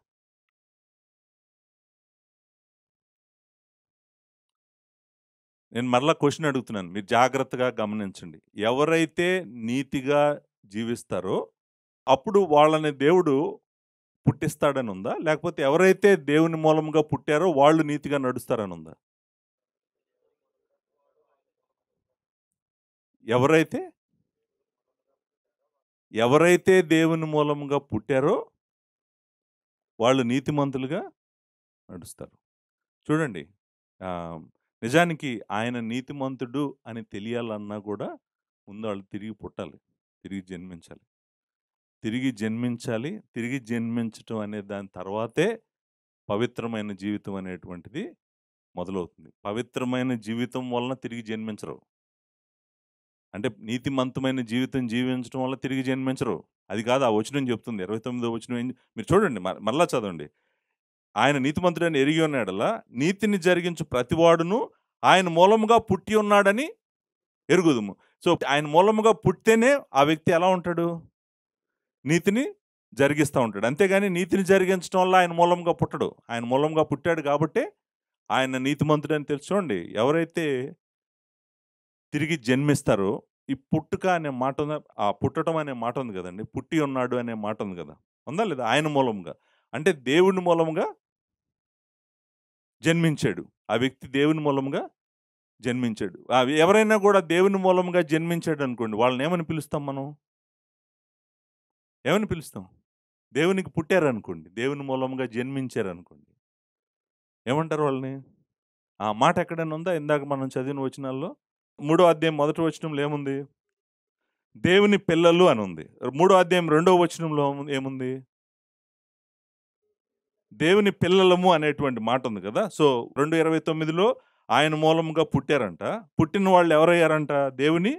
నేను మరలా క్వెషన్ అడుగుతున్నాను. మీరు జాగ్రత్తగా గమనించండి. ఎవరైతే నీతిగా జీవిస్తారో అప్పుడు వాళ్ళని దేవుడు పుట్టిస్తాడనుందా? లేకపోతే ఎవరైతే దేవుని మూలంగా పుట్టారో వాళ్ళు నీతిగా నడుస్తారనుందా? ఎవరైతే, ఎవరైతే దేవుని మూలంగా పుట్టారో వాళ్ళు నీతిమంతులుగా నడుస్తారు. చూడండి, ఆహ్, నిజానికి ఆయన నీతిమంతుడు అని తెలియాలన్నా గూడా ముందు ఆళ్ళు తిరిగి పుట్టాలి. తిరిగి జన్మించాలి. తిరిగి జన్మించాలి. తిరిగి జన్మించటం అనే దాని తర్వాతే పవిత్రమైన జీవితం అనేటువంటిది మొదలవుతుంది. పవిత్రమైన జీవితం వలన తిరిగి జన్మించరు. అంటే నీతిమంతమైన జీవితం జీవించడం వల్ల తిరిగి జన్మించరు. అది కాదు ఆ వచనం చెప్తుంది. 29వ వచనం మీరు చూడండి మరలా చదవండి. ఆయన నీతిమంతుడని ఎరిగి ఉన్న యెడల నీతిని జరిగించు ప్రతివాడును ఆయన మూలముగా పుట్టి ఉన్నాడని ఎరుగుదుము. సో, ఆయన మూలముగా పుట్టితేనే ఆ వ్యక్తి ఎలా ఉంటాడు? నీతిని జరిగిస్తా ఉంటాడు. అంతేగాని నీతిని జరిగించడం వల్ల ఆయన మూలంగా పుట్టడు. ఆయన మూలంగా పుట్టాడు కాబట్టే ఆయన నీతిమంతుడని తెలుసు. చూడండి, ఎవరైతే తిరిగి జన్మిస్తారో ఈ పుట్టుక అనే మాట ఆ పుట్టటం అనే మాట ఉంది గదండీ! పుట్టి ఉన్నాడు అనే మాట ఉంది గదా! ఉందా లేదా? ఆయన మూలంగా. అంటే దేవుని మూలంగా జన్మించాడు. ఆ వ్యక్తి దేవుని మూలంగా జన్మించాడు. ఎవరైనా గూడా దేవుని మూలంగా జన్మించాడనుకోండి, వాళ్ళనేమని పిలుస్తాం మనం? ఏమని పిలుస్తాం? దేవునికి పుట్టారనుకోండి. దేవుని మూలంగా జన్మించారనుకోండి. ఏమంటారు వాళ్ళని? ఆ మాట ఎక్కడైనా ఉందా? ఇందాక మనం చదివిన వచనాల్లో? మూడో అధ్యాయం మొదటి వచనంలో ఏముంది? దేవుని పిల్లలు అనుంది. మూడో అధ్యాయం రెండో వచనంలో ఏముంది? దేవుని పిల్లలము అనేటువంటి మాట ఉంది కదా! సో, 2:29లో ఆయన మూలంగా పుట్టారంట. పుట్టిన వాళ్ళు ఎవరయ్యారంట? దేవుని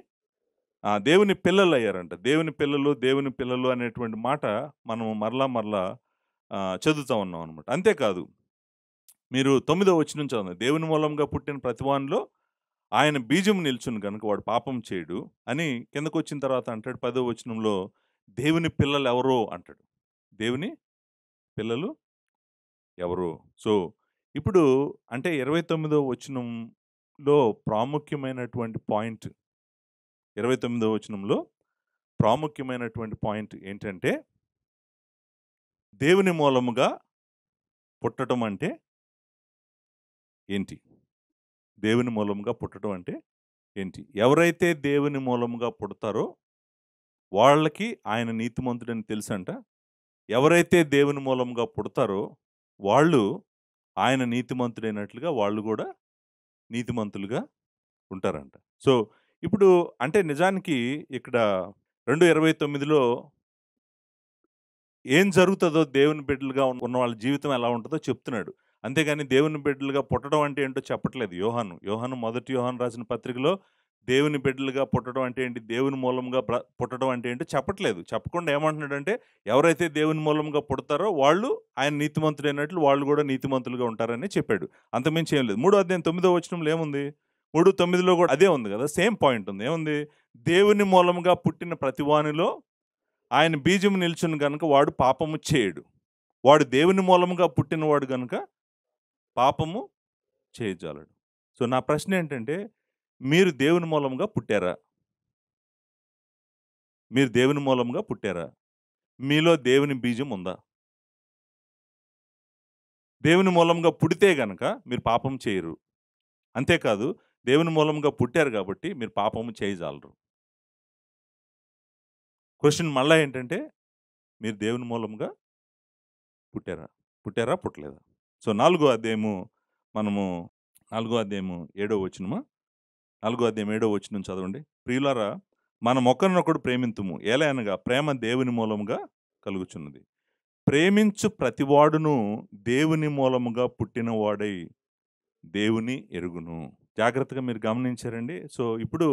పిల్లలయ్యారంట. దేవుని పిల్లలు అనేటువంటి మాట మనం మరలా చదువుతా ఉన్నాం అనమాట. అంతేకాదు, మీరు 9వ వచనం చదవండి. దేవుని మూలంగా పుట్టిన ప్రతివానిలో ఆయన బీజం నిల్చును గనుక వాడు పాపం చేయడు అని కిందకొచ్చిన తర్వాత అంటాడు 10వ వచనంలో దేవుని పిల్లలు ఎవరో అంటాడు. దేవుని పిల్లలు ఎవరు? సో, ఇప్పుడు అంటే 29వ వచనంలో ప్రాముఖ్యమైనటువంటి పాయింట్ 29వ వచనంలో ప్రాముఖ్యమైనటువంటి పాయింట్ ఏంటంటే, దేవుని మూలముగా పుట్టటం అంటే ఏంటి? దేవుని మూలముగా పుట్టడం అంటే ఏంటి? ఎవరైతే దేవుని మూలముగా పుడతారో వాళ్ళకి ఆయన నీతిమంతుడని తెలుసంట. ఎవరైతే దేవుని మూలంగా పుడతారో వాళ్ళు ఆయన నీతిమంతుడైనట్లుగా వాళ్ళు గూడా నీతిమంతులుగా ఉంటారంట. సో, ఇప్పుడు అంటే నిజానికి ఇక్కడ 2:29లో ఏం జరుగుతదో దేవుని బిడ్డలుగా ఉన్న వాళ్ళ జీవితం ఎలా ఉంటదో చెప్తున్నాడు. అంతేగాని దేవుని బిడ్డలుగా పుట్టడం అంటే ఏంటో చెప్పట్లేదు యోహాను. మొదటి యోహాను రాసిన పత్రికలో దేవుని బిడ్డలుగా పుట్టడం అంటే ఏంటి? దేవుని మూలంగా పుట్టడం అంటే ఏంటో చెప్పట్లేదు. చెప్పకుండా ఏమంటున్నాడంటే, ఎవరైతే దేవుని మూలంగా పుడతారో వాళ్ళు ఆయన నీతిమంతుడైనట్లు వాళ్ళు గూడా నీతిమంతులుగా ఉంటారని చెప్పాడు. అంతకుమించి ఏం లేదు. 3 అధ్యాయం 9వ వచనంలో ఏముంది? 3, 9లో గూడా అదే ఉంది గదా! సేమ్ పాయింట్ ఉంది. ఏముంది? దేవుని మూలంగా పుట్టిన ప్రతివానిలో ఆయన బీజం నిల్చును గనుక వాడు పాపము చేయడు. వాడు దేవుని మూలముగా పుట్టినవాడు గనుక పాపము చేయజాలడు. సో, నా ప్రశ్న ఏంటంటే, మీరు దేవుని మూలంగా పుట్టారా? మీరు దేవుని మూలంగా పుట్టారా? మీలో దేవుని బీజం ఉందా? దేవుని మూలంగా పుడితే గనక మీరు పాపం చేయరు. అంతేకాదు, దేవుని మూలంగా పుట్టారు గాబట్టి మీరు పాపము చేయజాలరు. క్వెషన్ మళ్ళా ఏంటంటే, మీరు దేవుని మూలంగా పుట్టారా? పుట్టారా? పుట్టలేదా? సో, మనము నాలుగో అధ్యాయము ఏడో వచనమా? 4 అధ్యాయం 7 వచనం చదవండి. ప్రియులారా, మనమొకరినొకడు ప్రేమింతుము. ఏలయనగా ప్రేమ దేవుని మూలముగా కలుగుచున్నది. ప్రేమించు ప్రతివాడును దేవుని మూలముగా పుట్టినవాడై దేవుని ఎరుగును. జాగ్రత్తగా మీరు గమనించారండి. సో, ఇప్పుడు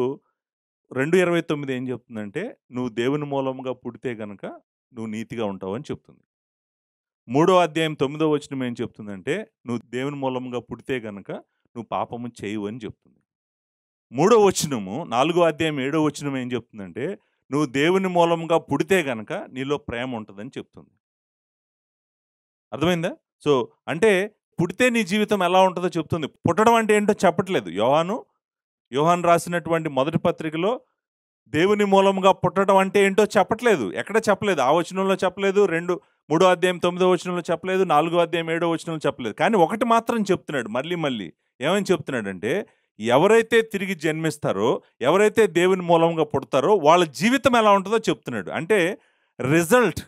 2:29 ఏం చెప్తుందంటే, నువ్వు దేవుని మూలముగా పుడితే గనక నువ్వు నీతిగా ఉంటావని చెప్తుంది. మూడో అధ్యాయం 9వ వచనం ఏం చెప్తుందంటే, నువ్వు దేవుని మూలంగా పుడితే గనక నువ్వు పాపము చేయవు అని చెప్తుంది. మూడో వచనము 4వ అధ్యాయం 7వ వచనం ఏం చెప్తుందంటే, నువ్వు దేవుని మూలంగా పుడితే గనక నీలో ప్రేమ ఉంటదని చెప్తుంది. అర్థమైందా? సో, అంటే పుడితే నీ జీవితం ఎలా ఉంటదో చెప్తుంది. పుట్టడం అంటే ఏంటో చెప్పట్లేదు. యోహాను రాసినటువంటి మొదటి పత్రికలో దేవుని మూలంగా పుట్టడం అంటే ఏంటో చెప్పట్లేదు. ఎక్కడ చెప్పలేదు. ఆ వచనంలో చెప్పలేదు. 3వ అధ్యాయం 9వ వచనంలో చెప్పలేదు. 4వ అధ్యాయం 7వ వచనంలో చెప్పలేదు. కానీ ఒకటి మాత్రం చెప్తున్నాడు మళ్ళీ. ఏమని చెప్తున్నాడంటే, ఎవరైతే తిరిగి జన్మిస్తారో, ఎవరైతే దేవుని మూలంగా పుడతారో వాళ్ళ జీవితం ఎలా ఉంటుందో చెప్తున్నాడు. అంటే result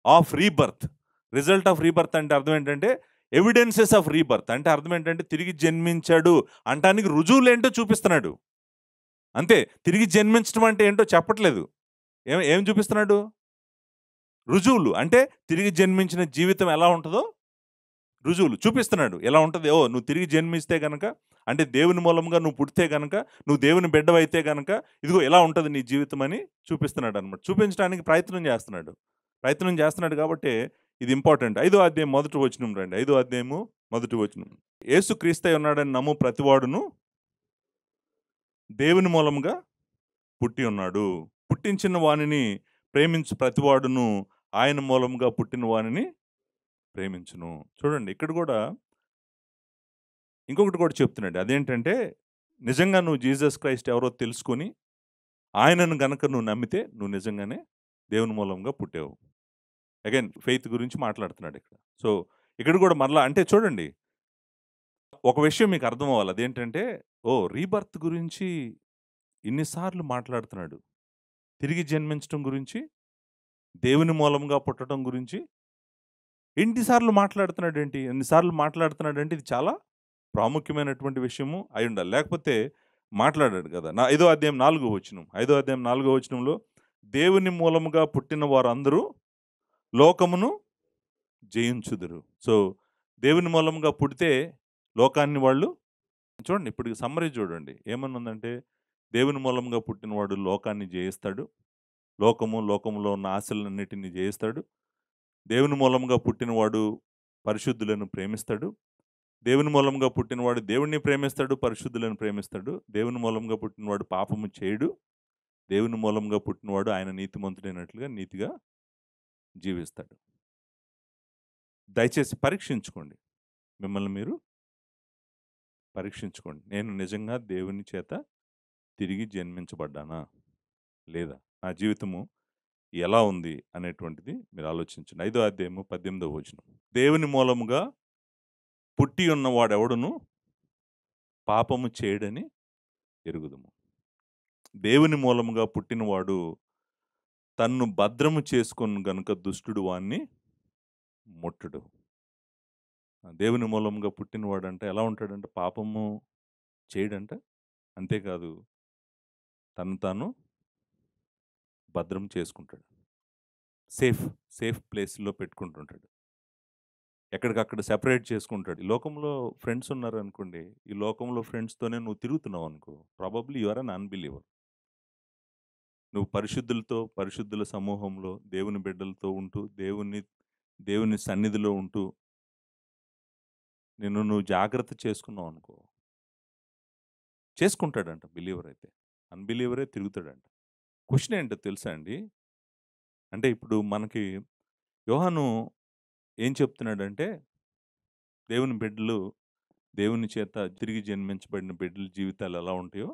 of rebirth. Result of rebirth అంటే అర్థం ఏంటంటే, ఎవిడెన్సెస్ ఆఫ్ రీబర్త్ అంటే అర్థం ఏంటంటే, తిరిగి జన్మించాడు అంటానికి రుజువులేంటో చూపిస్తున్నాడు. అంతే. తిరిగి జన్మించడం అంటే ఏంటో చెప్పట్లేదు. ఏం చూపిస్తున్నాడు? రుజువులు. అంటే తిరిగి జన్మించిన జీవితం ఎలా ఉంటదో రుజువులు చూపిస్తున్నాడు. ఎలా ఉంటది? నువ్వు తిరిగి జన్మిస్తే గనక, అంటే దేవుని మూలంగా నువ్వు పుడితే గనక, నువ్వు దేవుని బిడ్డవైతే గనక, ఇదిగో ఎలా ఉంటది నీ జీవితం అని చూపిస్తున్నాడనమాట. చూపించడానికి ప్రయత్నం చేస్తున్నాడు కాబట్టే ఇది ఇంపార్టెంట్. 5వ అధ్యాయం మొదటి వచనం రండి. 5వ అధ్యాయము మొదటి వచనం. యేసు క్రీస్తై ఉన్నాడని నమ్ము ప్రతివాడును దేవుని మూలంగా పుట్టి ఉన్నాడు. పుట్టించిన వానిని ప్రేమించు ప్రతివాడును ఆయన మూలంగా పుట్టిన వానిని ప్రేమించును. చూడండి ఇక్కడ కూడా ఇంకొకటి కూడా చెప్తున్నాడు. అదేంటంటే, నిజంగా నువ్వు జీసస్ క్రైస్ట్ ఎవరో తెలుసుకొని ఆయనను గనక నువ్వు నమ్మితే నువ్వు నిజంగానే దేవుని మూలంగా పుట్టావు. అగైన్ ఫెయిత్ గురించి మాట్లాడుతున్నాడు ఇక్కడ. సో ఇక్కడ కూడా మరలా అంటే చూడండి, ఒక విషయం మీకు అర్థం అవ్వాలి. అదేంటంటే, రీబర్త్ గురించి ఇన్నిసార్లు మాట్లాడుతున్నాడు. తిరిగి జన్మించడం గురించి, దేవుని మూలంగా పుట్టడం గురించి ఎన్నిసార్లు మాట్లాడుతున్నాడంటే ఇది చాలా ప్రాముఖ్యమైనటువంటి విషయము అయ్యుండాలి. లేకపోతే మాట్లాడాడు కదా. 5వ అధ్యాయం 4వ వచనం. 5వ అధ్యాయం 4వ వచనంలో, దేవుని మూలముగా పుట్టిన వారందరూ లోకమును జయించుదురు. సో, దేవుని మూలంగా పుడితే లోకాన్ని వాళ్ళు చూడండి, ఇప్పుడు సమ్మరీ చూడండి. ఏమనుందంటే, దేవుని మూలంగా పుట్టినవాడు లోకాన్ని జయిస్తాడు. లోకములో ఉన్న ఆశలన్నిటిని జయిస్తాడు. దేవుని మూలంగా పుట్టినవాడు పరిశుద్ధులను ప్రేమిస్తాడు. దేవుని మూలంగా పుట్టినవాడు దేవుణ్ణి ప్రేమిస్తాడు, పరిశుద్ధులను ప్రేమిస్తాడు. దేవుని మూలంగా పుట్టినవాడు పాపము చేయడు. దేవుని మూలంగా పుట్టినవాడు ఆయన నీతిమంతుడైనట్లుగా నీతిగా జీవిస్తాడు. దయచేసి పరీక్షించుకోండి. మిమ్మల్ని మీరు పరీక్షించుకోండి. నేను నిజంగా దేవుని చేత తిరిగి జన్మించబడ్డానా లేదా? నా జీవితము ఎలా ఉంది అనేటువంటిది మీరు ఆలోచించండి. 5వ అధ్యాయము 18వ వచనం. దేవుని మూలముగా పుట్టి ఉన్నవాడెవడును పాపము చేయడని ఎరుగుదుము. దేవుని మూలముగా పుట్టినవాడు తన్ను భద్రము చేసుకొని గనుక దుష్టుడు వాణ్ణి ముట్టడు. దేవుని మూలముగా పుట్టినవాడు అంటే ఎలా ఉంటాడంటే, పాపము చేయడంట. అంతేకాదు, తను తాను భద్రం చేసుకుంటాడు. సేఫ్ ప్లేస్లో పెట్టుకుంటుంటాడు. ఎక్కడికక్కడ సెపరేట్ చేసుకుంటాడు. ఈ లోకంలో ఫ్రెండ్స్ ఉన్నారనుకోండి, ఈ లోకంలో ఫ్రెండ్స్తోనే నువ్వు తిరుగుతున్నావు అనుకో, probably you are an unbeliever. నువ్వు పరిశుద్ధుల సమూహంలో దేవుని బిడ్డలతో ఉంటూ, దేవుని సన్నిధిలో ఉంటూ నువ్వు జాగ్రత్త చేసుకున్నావు అనుకో, చేసుకుంటాడంట బిలీవర్ అయితే. అన్బిలీవరే తిరుగుతాడంట. క్వశ్చన్ ఏంటో తెలుసా అండి? అంటే ఇప్పుడు మనకి యోహాను ఏం చెప్తున్నాడంటే, దేవుని బిడ్డలు, దేవుని చేత తిరిగి జన్మించబడిన బిడ్డల జీవితాలు ఎలా ఉంటాయో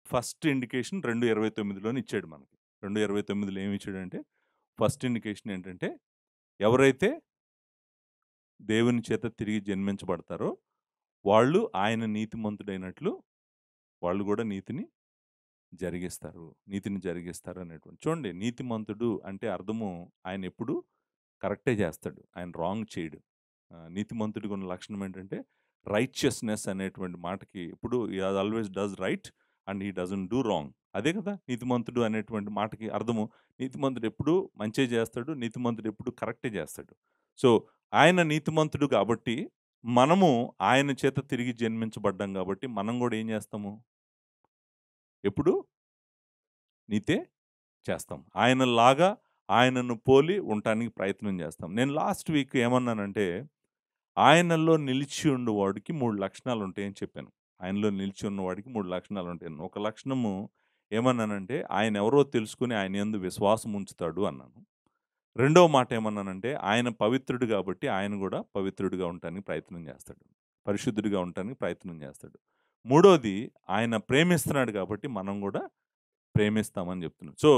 ఫస్ట్ ఇండికేషన్ 2:29లోని ఇచ్చాడు మనకి. 2:29లో ఏమి ఇచ్చాడంటే, ఫస్ట్ ఇండికేషన్ ఏంటంటే, ఎవరైతే దేవుని చేత తిరిగి జన్మించబడతారో వాళ్ళు ఆయన నీతిమంతుడైనట్లు వాళ్ళు కూడా నీతిని జరిగిస్తారు అనేటువంటి. చూడండి, నీతిమంతుడు అంటే అర్థము ఆయన ఎప్పుడు కరెక్టే చేస్తాడు, ఆయన రాంగ్ చేయడు. నీతిమంతుడికి ఉన్న లక్షణం ఏంటంటే, రైచియస్నెస్ అనేటువంటి మాటకి ఎప్పుడు always does write and he doesn't do wrong. అదే కదా నీతిమంతుడు అనేటువంటి మాటకి అర్థము. నీతిమంతుడు ఎప్పుడు మంచే చేస్తాడు, నీతిమంతుడు ఎప్పుడు కరెక్టే చేస్తాడు. సో ఆయన నీతిమంతుడు కాబట్టి మనము ఆయన చేత తిరిగి జన్మించబడ్డాం కాబట్టి మనం కూడా ఏం చేస్తాము? ఎప్పుడు నీతే చేస్తాం. ఆయనలాగా ఆయనను పోలి ఉండటానికి ప్రయత్నం చేస్తాం. నేను లాస్ట్ వీక్ ఏమన్నానంటే, ఆయనలో నిలిచి ఉండు వాడికి 3 లక్షణాలు ఉంటాయని చెప్పాను. ఆయనలో నిలిచి ఉన్నవాడికి 3 లక్షణాలు ఉంటాయి. ఒక లక్షణము ఏమన్నానంటే, ఆయన ఎవరో తెలుసుకొని ఆయన యందు విశ్వాసం ఉంచుతాడు అన్నాను. రెండవ మాట ఏమన్నానంటే, ఆయన పవిత్రుడు కాబట్టి ఆయన గూడా పవిత్రుడిగా ఉండటానికి ప్రయత్నం చేస్తాడు. పరిశుద్ధుడిగా ఉండటానికి ప్రయత్నం చేస్తాడు. మూడోది, ఆయన ప్రేమిస్తున్నాడు కాబట్టి మనం గూడా ప్రేమిస్తామని చెప్తున్నాడు. సో,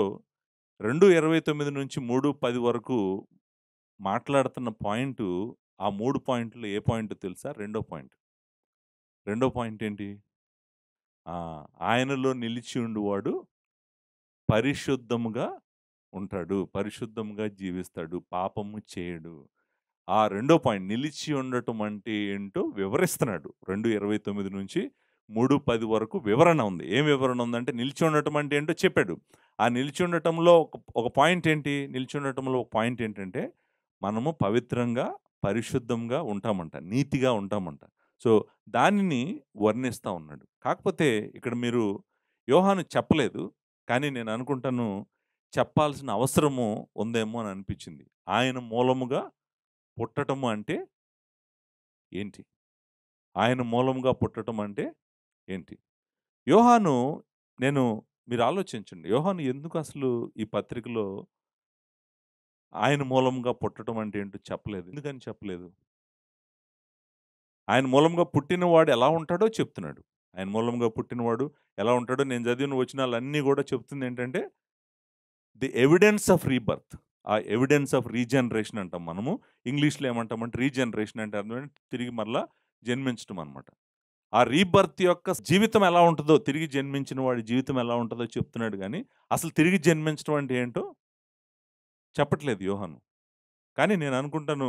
2:29 నుంచి 3:10 వరకు మాట్లాడుతున్న పాయింటు, ఆ 3 పాయింట్‌లో ఏ పాయింటో తెలుసా? రెండో పాయింట్. రెండో పాయింట్ ఏంటి? ఆ! ఆయనలో నిలిచి ఉండువాడు పరిశుద్ధముగా ఉంటాడు. పరిశుద్ధంగా జీవిస్తాడు. పాపము చేయడు. ఆ రెండో పాయింట్ నిలిచి ఉండటం అంటే ఏంటో వివరిస్తున్నాడు. 2:29 నుంచి 3:10 వరకు వివరణ ఉంది. ఏం వివరణ ఉందంటే నిలిచి ఉండటం అంటే ఏంటో చెప్పాడు. ఆ నిలిచి ఉండటంలో ఒక పాయింట్ ఏంటి? నిలిచి ఉండటంలో ఒక పాయింట్ ఏంటంటే మనము పవిత్రంగా, పరిశుద్ధంగా ఉంటామంట. నీతిగా ఉంటామంట. సో, దానిని వర్ణిస్తా ఉన్నాడు. కాకపోతే ఇక్కడ మీరు యోహాను చెప్పలేదు. కానీ నేను అనుకుంటాను చెప్పాల్సిన అవసరము ఉందేమో అని అనిపించింది. ఆయన మూలముగా పుట్టటము అంటే ఏంటి? ఆయన మూలంగా పుట్టటం అంటే ఏంటి? యోహాను నేను మీరు ఆలోచించండి. యోహాను ఎందుకు అసలు ఈ పత్రికలో ఆయన మూలంగా పుట్టటం అంటే ఏంటో చెప్పలేదు. ఎందుకని చెప్పలేదు? ఆయన మూలంగా పుట్టినవాడు ఎలా ఉంటాడో చెప్తున్నాడు. ఆయన మూలంగా పుట్టినవాడు ఎలా ఉంటాడో నేను చదివిన వచనాలన్నీ గూడా చెప్తుందేంటంటే, ది ఎవిడెన్స్ ఆఫ్ రీబర్త్. ఆ ఎవిడెన్స్ ఆఫ్ రీజనరేషన్ అంటాం మనము. ఇంగ్లీష్‌లో ఏమంటామంటే రీజనరేషన్ అంటే అర్థం ఏంటి? తిరిగి మరలా జన్మించటం అనమాట. ఆ రీబర్త్ యొక్క జీవితం ఎలా ఉంటదో, తిరిగి జన్మించిన వాడి జీవితం ఎలా ఉంటదో చెప్తున్నాడు గానీ, అసలు తిరిగి జన్మించడం అంటే ఏంటో చెప్పట్లేదు యోహాను. కానీ నేననుకుంటాను,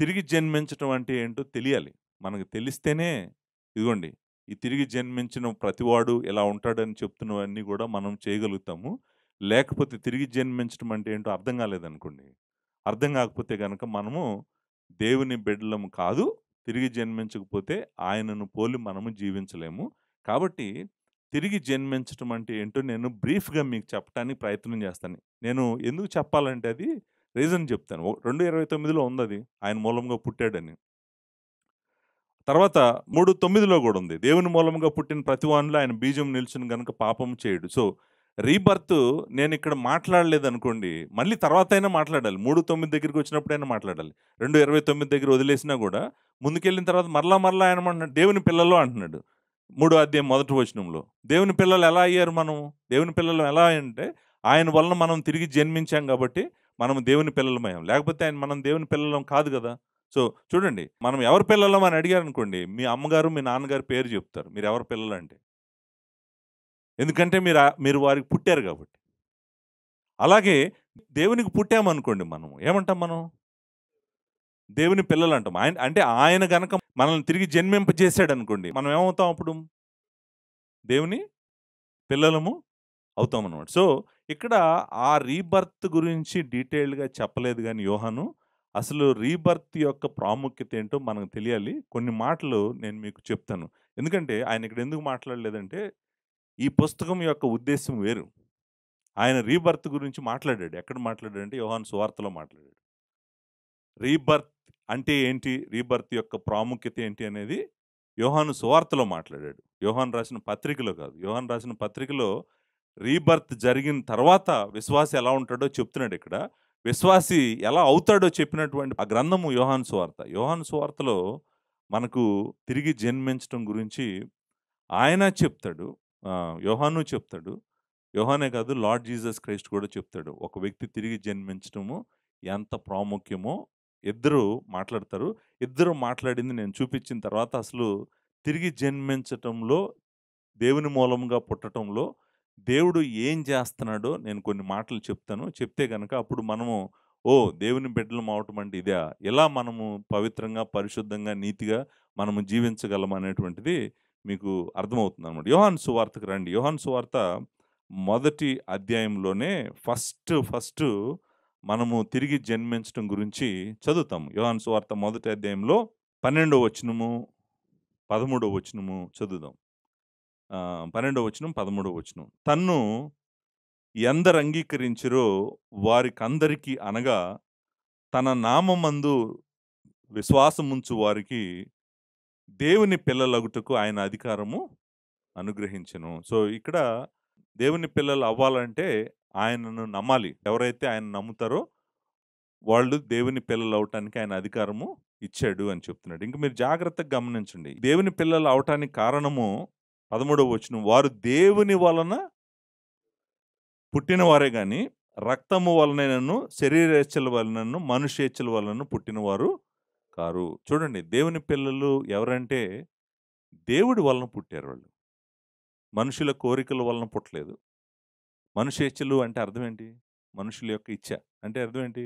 తిరిగి జన్మించటం అంటే ఏంటో తెలియాలి. మనకు తెలిస్తేనే ఇదిగోండి, ఈ తిరిగి జన్మించిన ప్రతివాడు ఎలా ఉంటాడని చెప్తున్నవన్నీ గూడా మనం చేయగలుగుతాము. లేకపోతే తిరిగి జన్మించటం అంటే ఏంటో అర్థం కాలేదనుకోండి. అర్థం కాకపోతే గనక మనము దేవుని బిడ్డలము కాదు. తిరిగి జన్మించకపోతే ఆయనను పోలి మనము జీవించలేము. కాబట్టి తిరిగి జన్మించటం అంటే ఏంటో నేను బ్రీఫ్‌గా మీకు చెప్పటానికి ప్రయత్నం చేస్తాను. నేను ఎందుకు చెప్పాలంటే అది రీజన్ చెప్తాను. 2:29లో ఉందది. ఆయన మూలంగా పుట్టాడని. తర్వాత 3:9లో గూడా ఉంది. దేవుని మూలంగా పుట్టిన ప్రతివానిలో ఆయన బీజం నిలిచును గనుక పాపం చేయడు. సో, రీబర్త్ నేనిక్కడ మాట్లాడలేదనుకోండి, మళ్ళీ తర్వాతైనా మాట్లాడాలి. 3:9 దగ్గరికొచ్చినప్పుడైనా మాట్లాడాలి. 2:29 దగ్గర వదిలేసినా గూడా, ముందుకెళ్ళిన తర్వాత మరలా ఆయన ఏమంటున్నాడు, దేవుని పిల్లలు అంటున్నాడు. మూడో అధ్యాయం మొదటి వచనంలో. దేవుని పిల్లలు ఎలా అయ్యారు మనం? దేవుని పిల్లలు ఎలా అంటే, ఆయన వలన మనం తిరిగి జన్మించాం గాబట్టి, మనం దేవుని పిల్లలమయ్యాం. లేకపోతే మనం దేవుని పిల్లలం కాదు గదా! సో, చూడండి. మనం ఎవరి పిల్లలం అని అడిగారనుకోండి, మీ అమ్మగారు, మీ నాన్నగారి పేరు జెప్తారు. మీరెవరి పిల్లలంటే. ఎందుకంటే మీరు వారికి పుట్టారు గాబట్టి. అలాగే దేవునికి పుట్టామనుకోండి మనం. ఏమంటాం మనం? దేవుని పిల్లలంటాం. ఆయన గనక మనల్ని తిరిగి జన్మింపజేసాడనుకోండి, మనం ఏమవుతాం అప్పుడు? దేవుని పిల్లలము అవుతామనమాట. సో, ఇక్కడ ఆ రీబర్త్ గురించి డీటెయిల్డ్‌గా చెప్పలేదు గానీ యోహాను, అసలు రీబర్త్ యొక్క ప్రాముఖ్యత ఏంటో మనకు తెలియాలి. కొన్ని మాటలు నేను మీకు చెప్తాను. ఎందుకంటే ఆయన ఇక్కడ ఎందుకు మాట్లాడలేదంటే, ఈ పుస్తకం యొక్క ఉద్దేశ్యం వేరు. ఆయన రీబర్త్ గురించి మాట్లాడాడు. ఎక్కడ మాట్లాడాడంటే యోహాను సువార్తలో మాట్లాడాడు. రీబర్త్ అంటే ఏంటి? రీబర్త్ యొక్క ప్రాముఖ్యత ఏంటి అనేది యోహాను సువార్తలో మాట్లాడాడు. యోహాను రాసిన పత్రికలో కాదు. యోహాను రాసిన పత్రికలో రీబర్త్ జరిగిన తర్వాత విశ్వాసి ఎలా ఉంటాడో చెప్తున్నాడిక్కడ. విశ్వాసి ఎలా అవుతాడో చెప్పినటువంటి ఆ గ్రంథము యోహాను సువార్త. యోహాను సువార్తలో మనకు తిరిగి జన్మించటం గురించి ఆయన చెప్తాడు. యోహాను చెప్తాడు. యోహానే కాదు లార్డ్ జీసస్ క్రైస్ట్ కూడా చెప్తాడు. ఒక వ్యక్తి తిరిగి జన్మించటము ఎంత ప్రాముఖ్యమో ఇద్దరు మాట్లాడతారు. ఇద్దరు మాట్లాడింది నేను చూపించిన తర్వాత అసలు తిరిగి జన్మించటంలో దేవుని మూలంగా పుట్టటంలో దేవుడు ఏం చేస్తున్నాడో నేను కొన్ని మాటలు చెప్తాను. చెప్తే గనక అప్పుడు మనము ఓహ్! దేవుని బిడ్డలం అవ్వటం అంటే ఇదా? ఎలా మనము పవిత్రంగా, పరిశుద్ధంగా, నీతిగా మనము జీవించగలం అనేటువంటిది మీకు అర్థమవుతుందనమాట. యోహాను సువార్తకు రండి. యోహాను సువార్త మొదటి అధ్యాయంలోనే ఫస్ట్ మనము తిరిగి జన్మించటం గురించి చదువుతాము. యోహాను సువార్త మొదటి అధ్యాయంలో 12వ వచనము, 13వ వచనము చదువుదాం. 12వ వచనం, 13వ వచనం. తన్ను ఎందరు అంగీకరించిరో వారికందరికి అనగా తన నామమందు విశ్వాసముంచు వారికి దేవుని పిల్లలగుటకు ఆయన అధికారము అనుగ్రహించెను. సో, ఇక్కడ దేవుని పిల్లలు అవ్వాలంటే ఆయనను నమ్మాలి. ఎవరైతే ఆయన నమ్ముతారో వాళ్ళు దేవుని పిల్లలు అవటానికి ఆయన అధికారము ఇచ్చాడు అని చెప్తున్నాడు. ఇంక మీరు జాగ్రత్తగా గమనించండి. దేవుని పిల్లలు అవటానికి కారణము 13వ వచనం, వారు దేవుని వలన పుట్టినవారే గాని రక్తము వలనైనను శరీరేచ్ఛల వలనను మనుష్యేచ్ఛల వలన పుట్టినవారు కారు. చూడండి, దేవుని పిల్లలు ఎవరంటే దేవుడి వలన పుట్టారు వాళ్ళు. మనుషుల కోరికల వలన పుట్టలేదు. మనుష్యేచ్ఛలు అంటే అర్థం ఏంటి? మనుషుల యొక్క ఇచ్ఛ అంటే అర్థం ఏంటి?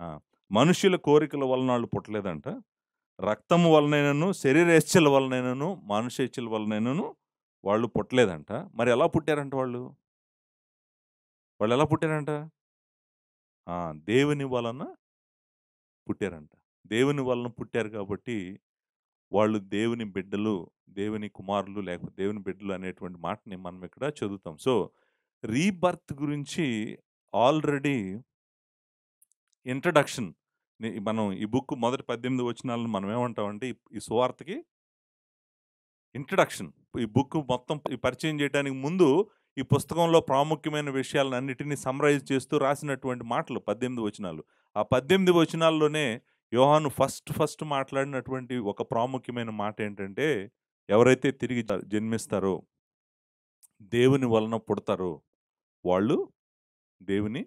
ఆ! మనుష్యుల కోరికల వలన ఆళ్ళు పుట్టలేదంట. రక్తము వలనైనను, శరీరేచ్ఛల వలనైనను, మానుషేచ్ఛల వలనైనను వాళ్ళు పుట్టలేదంట. మరి ఎలా పుట్టారంట వాళ్ళు? వాళ్ళెలా పుట్టారంట? ఆ! దేవుని వలన పుట్టారంట. దేవుని వలన పుట్టారు కాబట్టి, వాళ్ళు దేవుని బిడ్డలు, దేవుని కుమారులు లేకపోతే దేవుని బిడ్డలు అనేటువంటి మాటని మనం ఇక్కడ చదువుతాం. సో, రీబర్త్ గురించి ఆల్రెడీ ఇంట్రడక్షన్ మనం ఈ బుక్ మొదటి 18 వచనాలను మనం ఏమంటామంటే ఈ సువార్తకి ఇంట్రడక్షన్. ఈ బుక్ మొత్తం ఈ పరిచయం చేయడానికి ముందు ఈ పుస్తకంలో ప్రాముఖ్యమైన విషయాలన్నిటిని సమ్మరైజ్ చేస్తూ రాసినటువంటి మాటలు 18 వచనాలు. ఆ 18 వచనాల్లోనే యోహాను ఫస్ట్ మాట్లాడినటువంటి ఒక ప్రాముఖ్యమైన మాట ఏంటంటే, ఎవరైతే తిరిగి జన్మిస్తారో, దేవుని వలన పుడతారో వాళ్ళు దేవుని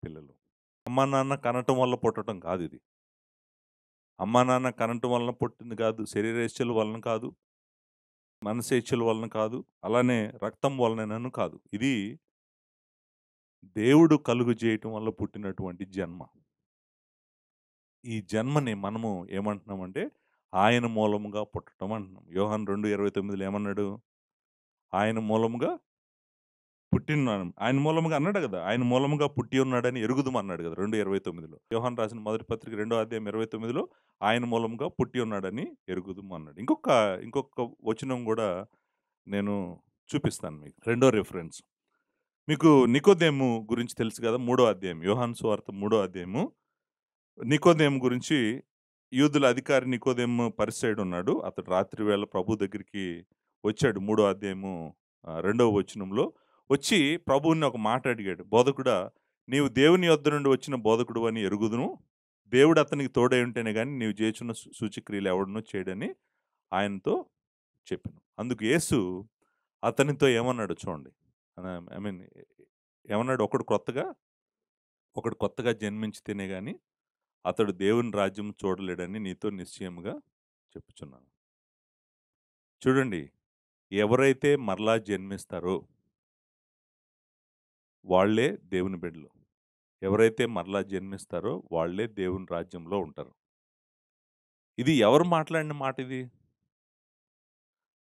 పిల్లలు. అమ్మా నాన్న కనటం వల్ల పుట్టడం కాదు ఇది. అమ్మా నాన్న కనటం వలన పుట్టింది కాదు. శరీరేచ్ఛల వలన కాదు. మనసేచ్ఛల వలన కాదు. అలానే రక్తం వలనను కాదు. ఇది దేవుడు కలుగు చేయటం వల్ల పుట్టినటువంటి జన్మ. ఈ జన్మని మనము ఏమంటున్నామంటే ఆయన మూలముగా పుట్టడం అంటున్నాం. యోహాను 2:29లో ఏమన్నాడు? ఆయన మూలముగా పుట్టినాను. ఆయన మూలముగా అన్నాడు కదా! ఆయన మూలముగా పుట్టి ఉన్నాడని ఎరుగుదుము అన్నాడు కదా! 2:29లో. యోహాను రాసిన మొదటి పత్రిక 2వ అధ్యాయం 29లో ఆయన మూలముగా పుట్టి ఉన్నాడని ఎరుగుదుము అన్నాడు. ఇంకొక వచనం కూడా నేను చూపిస్తాను మీకు. రెండో రిఫరెన్స్. మీకు నికోదేము గురించి తెలుసు కదా! 3వ అధ్యాయం. యోహాను సువార్త 3వ అధ్యాయము. నికోదేము గురించి యూదుల అధికారి నికోదేము పరిసయ్యుడు ఉన్నాడు. అతడు రాత్రి వేళ ప్రభు దగ్గరికి వచ్చాడు. 3వ అధ్యాయము 2వ వచనంలో వచ్చి ప్రభువుని ఒక మాట అడిగాడు. బోధకుడా, నీవు దేవుని యొద్ద నుండి వచ్చిన బోధకుడు అని ఎరుగుదును. దేవుడు అతనికి తోడై ఉంటేనే గాని నీవు చేయుచున్న సూచక్రియలు ఎవడునూ చేయడని ఆయనతో చెప్పెను. అందుకు యేసు అతనితో ఏమన్నాడో చూడండి. ఐ మీన్ ఏమన్నాడు? ఒకడు కొత్తగా జన్మించితేనే గాని అతడు దేవుని రాజ్యం చూడలేడని నీతో నిశ్చయముగా చెప్పుచున్నాను. చూడండి, ఎవరైతే మరలా జన్మిస్తారో వాళ్ళే దేవుని బిడ్డలు. ఎవరైతే మరలా జన్మిస్తారో వాళ్ళే దేవుని రాజ్యంలో ఉంటారు. ఇది ఎవరు మాట్లాడిన మాట ఇది?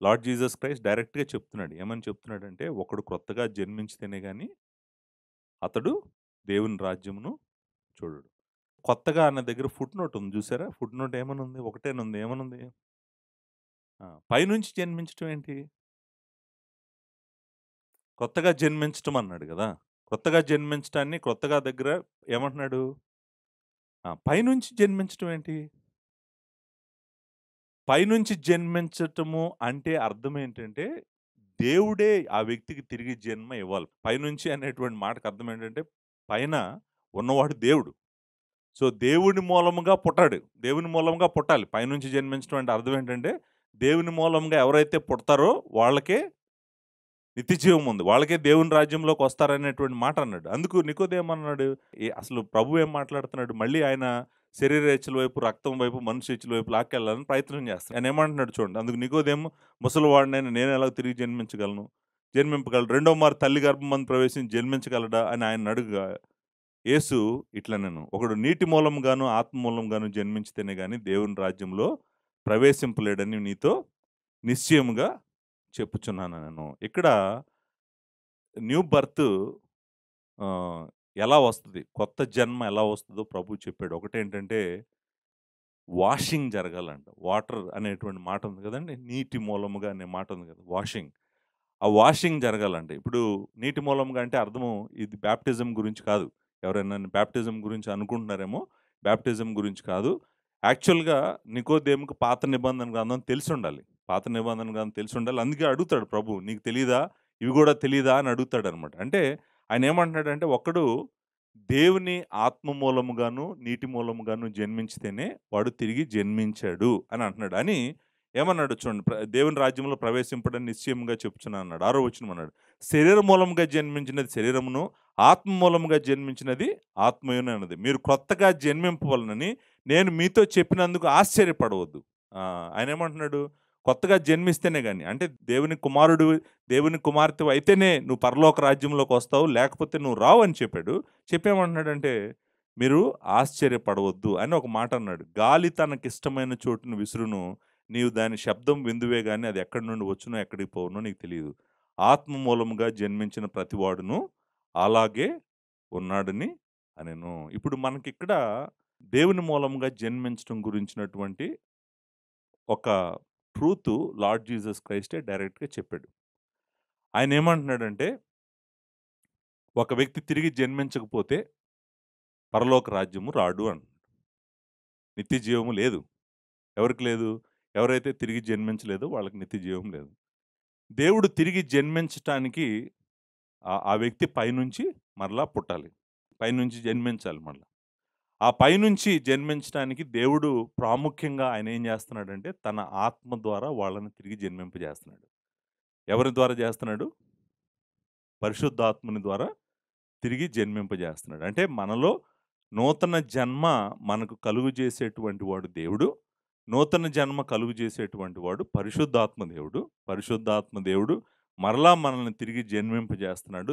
లార్డ్ జీసస్ క్రైస్ట్ డైరెక్ట్‌గా చెప్తున్నాడు. ఏమని చెప్తున్నాడంటే, ఒకడు కొత్తగా జన్మించితేనే గాని అతడు దేవుని రాజ్యమును చూడడు. కొత్తగా అన్న దగ్గర ఫుట్ నోట్ ఉంది చూసారా? ఫుట్ నోట్ ఏమనుంది? ఒకటేనుంది. ఏమనుంది? పైనుంచి జన్మించటం ఏంటి? కొత్తగా జన్మించటం అన్నాడు గదా! కొత్తగా జన్మించటాన్ని కొత్తగా దగ్గర ఏమంటున్నాడు? పైనుంచి జన్మించటం ఏంటి? పైనుంచి జన్మించటము అంటే అర్థం ఏంటంటే, దేవుడే ఆ వ్యక్తికి తిరిగి జన్మ ఇవ్వాలి. పైనుంచి అనేటువంటి మాటకు అర్థం ఏంటంటే, పైన ఉన్నవాడు దేవుడు. సో, దేవుని మూలముగా పుట్టాడు. దేవుని మూలంగా పుట్టాలి. పైనుంచి జన్మించడం అంటే అర్థం ఏంటంటే, దేవుని మూలంగా ఎవరైతే పుడతారో వాళ్ళకే నిత్యజీవం ఉంది. వాళ్ళకే దేవుని రాజ్యంలోకి వస్తారనేటువంటి మాట అన్నాడు. అందుకు నికోదేమన్నాడు? అసలు ప్రభువు ఏం మాట్లాడుతున్నాడు? మళ్ళీ ఆయన శరీరేచ్ఛల వైపు, రక్తం వైపు, మనుష్యేచ్ఛల వైపు లాక్కెళ్ళాలని ప్రయత్నం చేస్తాడు. ఆయన ఏమంటున్నాడు చూడండి. అందుకు నికోదేము, ముసలివాడినైనా నేను ఎలా తిరిగి జన్మింపగలడు. రెండో మారు తల్లి గర్భమందు ప్రవేశించి జన్మించగలడా అని ఆయన అడుగుగా, యేసు ఇట్లనెను, ఒకడు నీటి మూలంగాను ఆత్మ మూలంగాను జన్మించితేనే గాని దేవుని రాజ్యంలో ప్రవేశింపలేడని నీతో నిశ్చయముగా చెప్పుచున్నాను నేను. ఇక్కడ న్యూ బర్త్ ఎలా వస్తది? కొత్త జన్మ ఎలా వస్తదో ప్రభువు చెప్పాడు. ఒకటేంటంటే వాషింగ్ జరగాలంట. వాటర్ అనేటువంటి మాట ఉంది కదండీ! నీటి మూలముగా అనే మాట ఉంది కదా! వాషింగ్. ఆ వాషింగ్ జరగాలంట. ఇప్పుడు నీటి మూలంగా అంటే అర్థము ఇది బాప్టిజం గురించి కాదు. ఎవరైనా బాప్టిజం గురించి అనుకుంటున్నారేమో. బాప్టిజం గురించి కాదు. యాక్చువల్‌గా నికోదేముకు పాత నిబంధన గ్రంథం తెలిసుండాలి. పాత నిబంధన గ్రంథం తెలిసుండాలి. అందుకే అడుగుతాడు ప్రభువు. "నీకు తెలీదా? ఇవి గూడా తెలీదా?" అని అడుగుతాడనమాట. అంటే ఆయనేమంటున్నాడంటే, ఒకడు దేవుని ఆత్మ మూలముగాను, నీటి మూలముగాను జన్మించితేనే వాడు తిరిగి జన్మించాడు అని అంటున్నాడు. అని ఏమన్నాడు చూడండి. దేవుని రాజ్యంలో ప్రవేశింపడని నిశ్చయముగా చెప్పుచున్నాను అన్నాడు. 6వ వచనం అన్నాడు. శరీర మూలముగా జన్మించినది శరీరమును, ఆత్మ మూలముగా జన్మించినది ఆత్మయును అన్నది. మీరు కొత్తగా జన్మింపవలనని నేను మీతో చెప్పినందుకు ఆశ్చర్యపడవద్దు. ఆయనేమంటున్నాడు? కొత్తగా జన్మిస్తేనే గాని, అంటే దేవుని కుమారుడు, దేవుని కుమార్తెవు అయితేనే నువ్వు పరలోక రాజ్యంలోకొస్తావు. లేకపోతే నువ్వు రావు అని చెప్పాడు. చెప్పేమంటున్నాడంటే, మీరు ఆశ్చర్యపడవద్దు అని ఒక మాట అన్నాడు. గాలి తనకిష్టమైన చోటును విసురును. నీవు దాని శబ్దం విందువే గాని అది ఎక్కడి నుండి వచ్చునో, ఎక్కడికి పోవునో నీకు తెలీదు. ఆత్మ మూలముగా జన్మించిన ప్రతివాడును అలాగే ఉన్నాడని అనెను. ఇప్పుడు మనకిక్కడ దేవుని మూలంగా జన్మించడం గురించినటువంటి ఒక ట్రూత్ లార్డ్ జీసస్ క్రైస్టే డైరెక్ట్‌గా చెప్పాడు. ఆయనేమంటున్నాడంటే, ఒక వ్యక్తి తిరిగి జన్మించకపోతే పరలోక రాజ్యము రాడు అంటున్నాడు. నిత్య జీవము లేదు. ఎవరికి లేదు? ఎవరైతే తిరిగి జన్మించలేదో వాళ్ళకి నిత్య జీవం లేదు. దేవుడు తిరిగి జన్మించటానికి ఆ వ్యక్తి పైనుంచి మరలా పుట్టాలి. పైనుంచి జన్మించాలి మళ్ళా. ఆ పైనుంచి జన్మించడానికి దేవుడు ప్రాముఖ్యంగా ఆయన ఏం చేస్తున్నాడంటే, తన ఆత్మ ద్వారా వాళ్ళని తిరిగి జన్మింపజేస్తున్నాడు. ఎవరి ద్వారా చేస్తున్నాడు? పరిశుద్ధాత్మని ద్వారా తిరిగి జన్మింపజేస్తున్నాడు. అంటే మనలో నూతన జన్మ మనకు కలుగు చేసేటువంటి వాడు దేవుడు. నూతన జన్మ కలుగు చేసేటువంటి వాడు పరిశుద్ధాత్మ దేవుడు. పరిశుద్ధాత్మ దేవుడు మరలా మనల్ని తిరిగి జన్మింపజేస్తున్నాడు.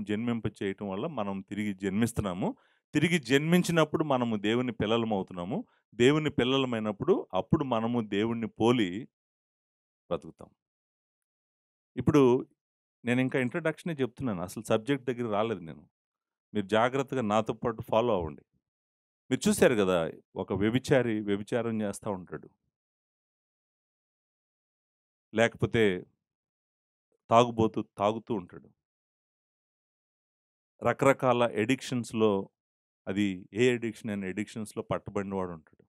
జన్మింప చేయటం వల్ల మనం తిరిగి జన్మిస్తున్నాము. తిరిగి జన్మించినప్పుడు మనము దేవుని పిల్లలమవుతున్నాము. దేవుని పిల్లలమైనప్పుడు అప్పుడు మనము దేవుణ్ణి పోలి బ్రతుకుతాం. ఇప్పుడు నేనింకా ఇంట్రడక్షనే చెప్తున్నాను. అసలు సబ్జెక్ట్ దగ్గరికి రాలేదు నేను. మీరు జాగ్రత్తగా నాతో పాటు ఫాలో అవ్వండి. మీరు చూసారు గదా! ఒక వ్యభిచారి వ్యభిచారం చేస్తా ఉంటాడు. లేకపోతే తాగుబోతు తాగుతూ ఉంటాడు. రకరకాల అడిక్షన్స్‌లో అది ఏ అడిక్షన్ అయినా అడిక్షన్స్‌లో పట్టబడినవాడు ఉంటాడు.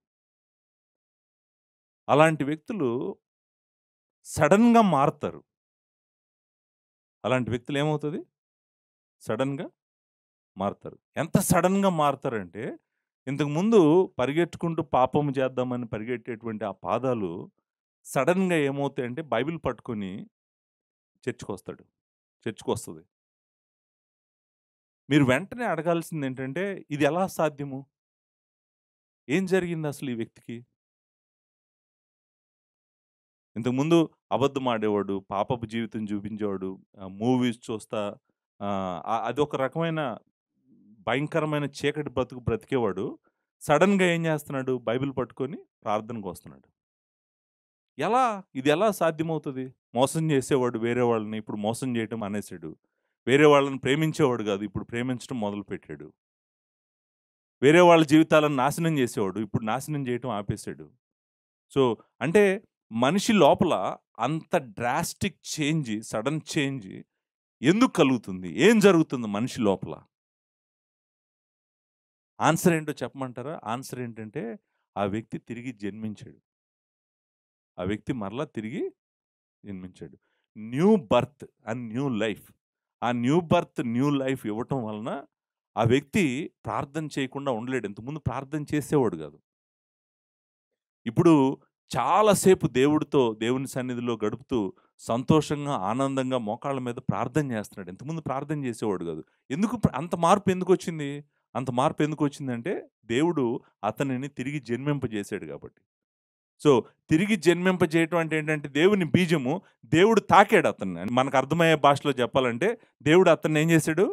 అలాంటి వ్యక్తులు సడెన్‌గా మారతారు. అలాంటి వ్యక్తులు ఏమవుతది? సడెన్‌గా మారతారు. ఎంత సడెన్‌గా మారతారంటే, ఇంతకుముందు పరిగెట్టుకుంటూ పాపం చేద్దామని పరిగెట్టేటువంటి ఆ పాదాలు సడెన్‌గా ఏమవుతాయంటే బైబిల్ పట్టుకొని చర్చ్‌కొస్తాడు. చర్చ్‌కొస్తది. మీరు వెంటనే అడగాల్సిందేంటంటే, ఇది ఎలా సాధ్యము? ఏం జరిగిందసలు ఈ వ్యక్తికి? ఇంతకుముందు అబద్ధమాడేవాడు, పాపపు జీవితం చూపించేవాడు, మూవీస్ చూస్తా అదొక రకమైన భయంకరమైన చీకటి బ్రతుకు బ్రతికేవాడు. సడెన్‌గా ఏం చేస్తున్నాడు? బైబిల్ పట్టుకొని ప్రార్థనకొస్తున్నాడు. ఎలా? ఇది ఎలా సాధ్యమవుతది? మోసం చేసేవాడు వేరే వాళ్ళని, ఇప్పుడు మోసం చేయటం మానేసాడు. వేరే వాళ్ళని ప్రేమించేవాడు గాదు, ఇప్పుడు ప్రేమించడం మొదలుపెట్టాడు. వేరే వాళ్ళ జీవితాలను నాశనం చేసేవాడు, ఇప్పుడు నాశనం చేయటం ఆపేసాడు. సో, అంటే మనిషి లోపల అంత డ్రాస్టిక్ చేంజ్, సడెన్ చేంజ్ ఎందుకు కలుగుతుంది? ఏం జరుగుతుంది మనిషి లోపల? ఆన్సర్ ఏంటో చెప్పమంటారా? ఆన్సర్ ఏంటంటే, ఆ వ్యక్తి తిరిగి జన్మించాడు. ఆ వ్యక్తి మరలా తిరిగి జన్మించాడు. New birth and new life. ఆ న్యూ బర్త్, న్యూ లైఫ్ ఇవ్వటం వలన ఆ వ్యక్తి ప్రార్థన చేయకుండా ఉండలేడు. ఇంతకుముందు ప్రార్థన చేసేవాడు గాదు. ఇప్పుడు చాలా సేపు దేవుని సన్నిధిలో గడుపుతూ సంతోషంగా, ఆనందంగా మోకాళ్ళ మీద ప్రార్థన చేస్తున్నాడు. ఇంతకుముందు ప్రార్థన చేసేవాడు కాదు. అంత మార్పు ఎందుకొచ్చింది? అంత మార్పు ఎందుకొచ్చిందంటే, దేవుడు అతనిని తిరిగి జన్మింపజేశాడు కాబట్టి. సో, తిరిగి జన్మింపజేయటం అంటే ఏంటంటే, దేవుని బీజము దేవుడు తాకాడు అతన్ని. మనకు అర్థమయ్యే భాషలో చెప్పాలంటే, దేవుడు అతన్ని ఏం చేశాడు?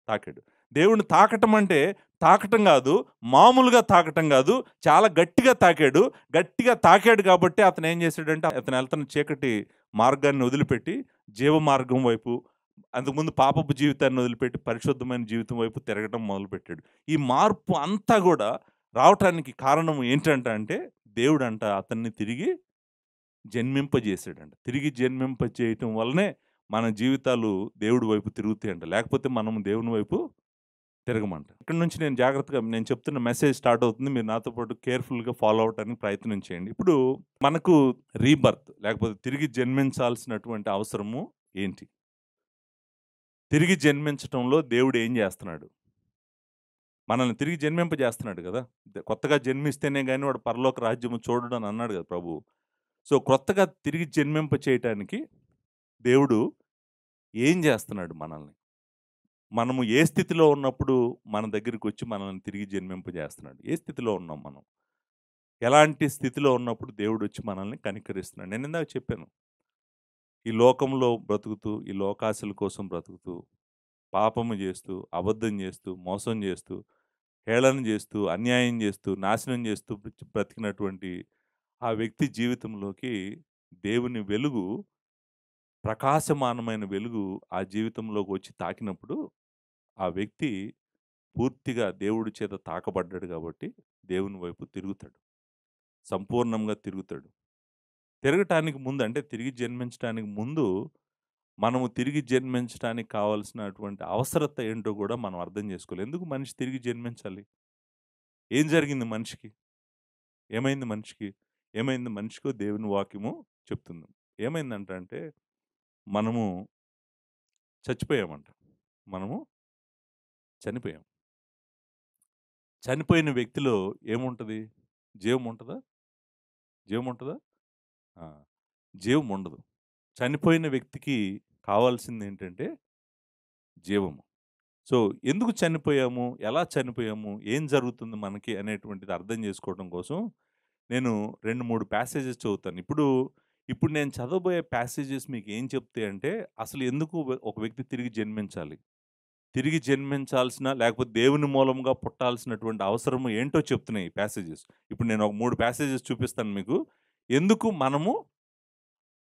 తాకాడు. దేవుడిని తాకటం అంటే, తాకటం గాదు, మామూలుగా తాకటం గాదు, చాలా గట్టిగా తాకాడు. గట్టిగా తాకాడు గాబట్టే అతనేం జేశాడంటే, అతను ఎళ్తున్న చీకటి మార్గాన్ని వదిలిపెట్టి, జీవ మార్గం వైపు, అంతకుముందు పాపపు జీవితాన్ని వదిలిపెట్టి, పరిశుద్ధమైన జీవితం వైపు తిరగటం మొదలుపెట్టాడు. ఈ మార్పు అంతా గూడా రావటానికి కారణం ఏంటంట అంటే, దేవుడంట అతన్ని తిరిగి జన్మింపజేశాడంట. తిరిగి జన్మింపజేయటం వల్లనే మన జీవితాలు దేవుడి వైపు తిరుగుతాయంట. లేకపోతే మనం దేవుని వైపు తిరగమంట. ఇక్కడి నుంచి నేను జాగ్రత్తగా నేను చెప్తున్న మెసేజ్ స్టార్ట్ అవుతుంది. మీరు నాతో పాటు కేర్‌ఫుల్‌గా ఫాలో అవ్వటానికి ప్రయత్నం చేయండి. ఇప్పుడు మనకు రీబర్త్ లేకపోతే తిరిగి జన్మించాల్సినటువంటి అవసరము ఏంటి? తిరిగి జన్మించటంలో దేవుడు ఏం జేస్తున్నాడు? మనల్ని తిరిగి జన్మింపజేస్తున్నాడు గదా! కొత్తగా జన్మిస్తేనే గాని వాడు పరలోక రాజ్యము చూడడు అని అన్నాడు గదా ప్రభువు. సో, కొత్తగా తిరిగి జన్మింప చేయటానికి దేవుడు ఏం జేస్తున్నాడు మనల్ని? మనము ఏ స్థితిలో ఉన్నప్పుడు మన దగ్గరికొచ్చి మనల్ని తిరిగి జన్మింపజేస్తున్నాడు? ఏ స్థితిలో ఉన్నాం మనం? ఎలాంటి స్థితిలో ఉన్నప్పుడు దేవుడొచ్చి మనల్ని కనికరిస్తున్నాడు? నేనిందాక చెప్పాను. ఈ లోకంలో బ్రతుకుతూ, ఈ లోకాశల కోసం బ్రతుకుతూ, పాపము జేస్తూ, అబద్ధం జేస్తూ, మోసం జేస్తూ, హేళన జేస్తూ, అన్యాయం జేస్తూ, నాశనం జేస్తూ బ్రతికినటువంటి ఆ వ్యక్తి జీవితంలోకి దేవుని వెలుగు, ప్రకాశమానమైన వెలుగు ఆ జీవితంలోకి వచ్చి తాకినప్పుడు, ఆ వ్యక్తి పూర్తిగా దేవుడి చేత తాకబడ్డాడు గాబట్టి, దేవుని వైపు తిరుగుతాడు. సంపూర్ణంగా తిరుగుతాడు. తిరగటానికి ముందు అంటే తిరిగి జన్మించటానికి ముందు, మనము తిరిగి జన్మించటానికి కావాల్సినటువంటి అవసరత ఏంటో గూడా మనం అర్థం జేసుకోవాలి. ఎందుకు మనిషి తిరిగి జన్మించాలి? ఏం జరిగింది మనిషికి? ఏమైంది మనిషికి? ఏమైంది మనిషికో దేవుని వాక్యము చెప్తుంది. ఏమైందంట అంటే, మనము చచ్చిపోయామంట. మనము చనిపోయాం. చనిపోయిన వ్యక్తిలో ఏముంటది? జీవం ఉంటదా? జీవం ఉంటదా? ఆ! జీవం ఉండదు. చనిపోయిన వ్యక్తికి కావాల్సిందేంటంటే జీవము. సో, ఎందుకు చనిపోయాము? ఎలా చనిపోయాము? ఏం జరుగుతుంది మనకి అనేటువంటిది అర్థం చేసుకోవడం కోసం నేను 2, 3 ప్యాసేజెస్ చదువుతాను. ఇప్పుడు నేను చదవబోయే ప్యాసేజెస్ మీకేం చెప్తాయంటే అసలు ఎందుకు ఒక వ్యక్తి తిరిగి జన్మించాలి? తిరిగి జన్మించాల్సిన లేకపోతే దేవుని మూలంగా పుట్టాల్సినటువంటి అవసరము ఏంటో చెప్తున్నాయి ఈ ప్యాసేజెస్. ఇప్పుడు నేను ఒక 3 ప్యాసేజెస్ చూపిస్తాను మీకు. ఎందుకు మనము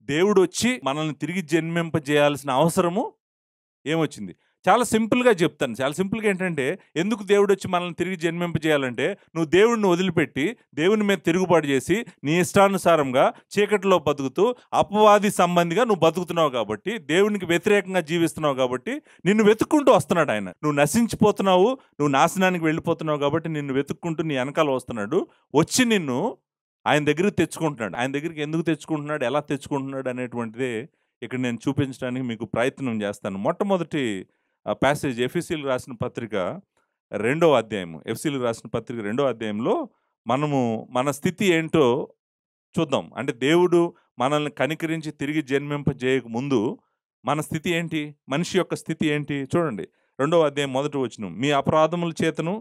దేవుడొచ్చి మనల్ని తిరిగి జన్మింపజేయాల్సిన అవసరము ఏమొచ్చింది? చాలా సింపుల్‌గా చెప్తాను. చాలా సింపుల్‌గా ఏంటంటే, ఎందుకు దేవుడొచ్చి మనల్ని తిరిగి జన్మింపజేయాలంటే, నువ్వు దేవుడిని వదిలిపెట్టి, దేవుని మీద తిరుగుబాటు చేసి, నీ ఇష్టానుసారంగా చీకటిలో బతుకుతూ, అపవాది సంబంధిగా నువ్వు బతుకుతున్నావు కాబట్టి, దేవునికి వ్యతిరేకంగా జీవిస్తున్నావు కాబట్టి, నిన్ను వెతుక్కుంటూ వస్తున్నాడాయన. నువ్వు నశించిపోతున్నావు, నువ్వు నాశనానికి వెళ్ళిపోతున్నావు కాబట్టి, నిన్ను వెతుక్కుంటూ నీ ఎనకాల వస్తున్నాడు. వచ్చి నిన్ను ఆయన దగ్గరికి తెచ్చుకుంటున్నాడు. ఆయన దగ్గరికి ఎందుకు తెచ్చుకుంటున్నాడు, ఎలా తెచ్చుకుంటున్నాడు అనేటువంటిదే ఇక్కడ నేను చూపించడానికి మీకు ప్రయత్నం చేస్తాను. మొట్టమొదటి ప్యాసేజ్ ఎఫెసీయులకు రాసిన పత్రిక రెండవ అధ్యాయము. ఎఫెసీయులకు రాసిన పత్రిక రెండవ అధ్యాయంలో మనము మన స్థితి ఏంటో చూద్దాం. అంటే దేవుడు మనల్ని కనికరించి తిరిగి జన్మింపజేయక ముందు మన స్థితి ఏంటి? మనిషి యొక్క స్థితి ఏంటి? చూడండి. రెండవ అధ్యాయం మొదటి వచనం. మీ అపరాధముల చేతను,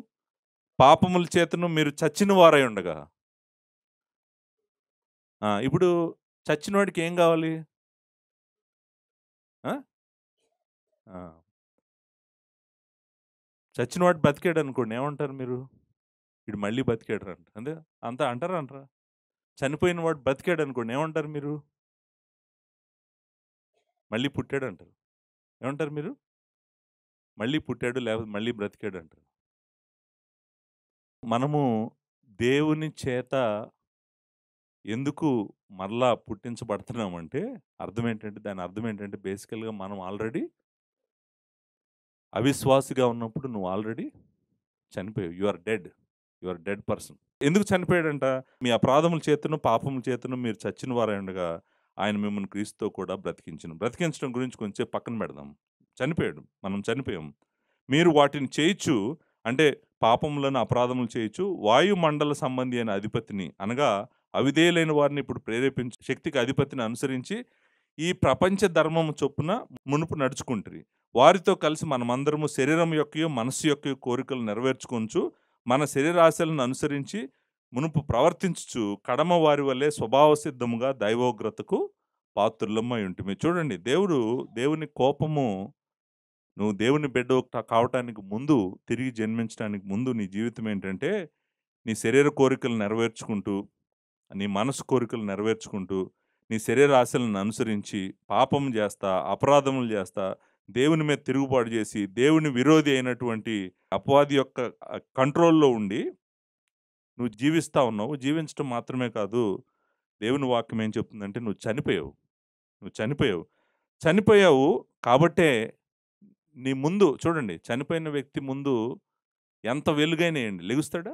పాపముల చేతను మీరు చచ్చిన వారై ఉండగా. ఇప్పుడు చచ్చినోడికి ఏం కావాలి? ఆ! ఆ! చచ్చినవాడు బతికాడనుకోండి ఏమంటారు మీరు? ఈడు మళ్ళీ బతికాడురా అంతే అంతా అంటారా అనరా? చనిపోయిన వాడు బతికాడనుకోండి ఏమంటారు మీరు? మళ్ళీ పుట్టాడంటారు. ఏమంటారు మీరు? మళ్ళీ పుట్టాడు లేకపోతే మళ్ళీ బ్రతికాడంటారు. మనము దేవుని చేత ఎందుకు మరలా పుట్టించబడుతున్నామంటే దాని అర్థం ఏంటంటే బేసికల్‌గా మనం ఆల్రెడీ అవిశ్వాసిగా ఉన్నప్పుడు నువ్వు ఆల్రెడీ చనిపోయావు. You are dead. You are dead person. ఎందుకు చనిపోయాడంట? మీ అపరాధముల చేతను, పాపముల చేతను మీరు చచ్చిన వారై ఉండగా, ఆయన మిమ్మల్ని క్రీస్తుతో కూడా బ్రతికించును. బ్రతికించడం గురించి కొంచెం పక్కన పెడదాం. చనిపోయాడు. మనం చనిపోయాం. మీరు వాటిని చేయొచ్చు అంటే పాపములను, అపరాధములు చేయొచ్చు. వాయుమండల సంబంధి అయిన అధిపతిని అనగా అవిధేయులైన వారిని ఇప్పుడు ప్రేరేపించు శక్తికి అధిపతిని అనుసరించి ఈ ప్రపంచ ధర్మము చొప్పున మునుపు నడుచుకుంటిరి. వారితో కలిసి మనమందరము శరీరం యొక్కయో, మనస్సు యొక్కయో కోరికలు నెరవేర్చుకొనుచు మన శరీరాశలను అనుసరించి మునుపు ప్రవర్తించుచు కడమ వారి వల్లే స్వభావ సిద్ధముగా దైవోగ్రతకు పాత్రులమై ఉంటిమి. చూడండి దేవుని కోపము నువ్వు దేవుని బిడ్డ కావటానికి ముందు తిరిగి జన్మించడానికి ముందు నీ జీవితం ఏంటంటే నీ శరీర కోరికలు నెరవేర్చుకుంటూ నీ మనసు కోరికలు నెరవేర్చుకుంటూ నీ శరీర ఆశలను అనుసరించి పాపం చేస్తా అపరాధములు చేస్తా దేవుని మీద తిరుగుబాటు చేసి దేవుని విరోధి అయినటువంటి అపవాది యొక్క కంట్రోల్లో ఉండి నువ్వు జీవిస్తా ఉన్నావు. జీవించడం మాత్రమే కాదు, దేవుని వాక్యం ఏం చెప్తుందంటే నువ్వు చనిపోయావు. నువ్వు చనిపోయావు. చనిపోయావు కాబట్టే నీ ముందు చూడండి చనిపోయిన వ్యక్తి ముందు ఎంత వెలుగైనాయండి, లెగుస్తాడా?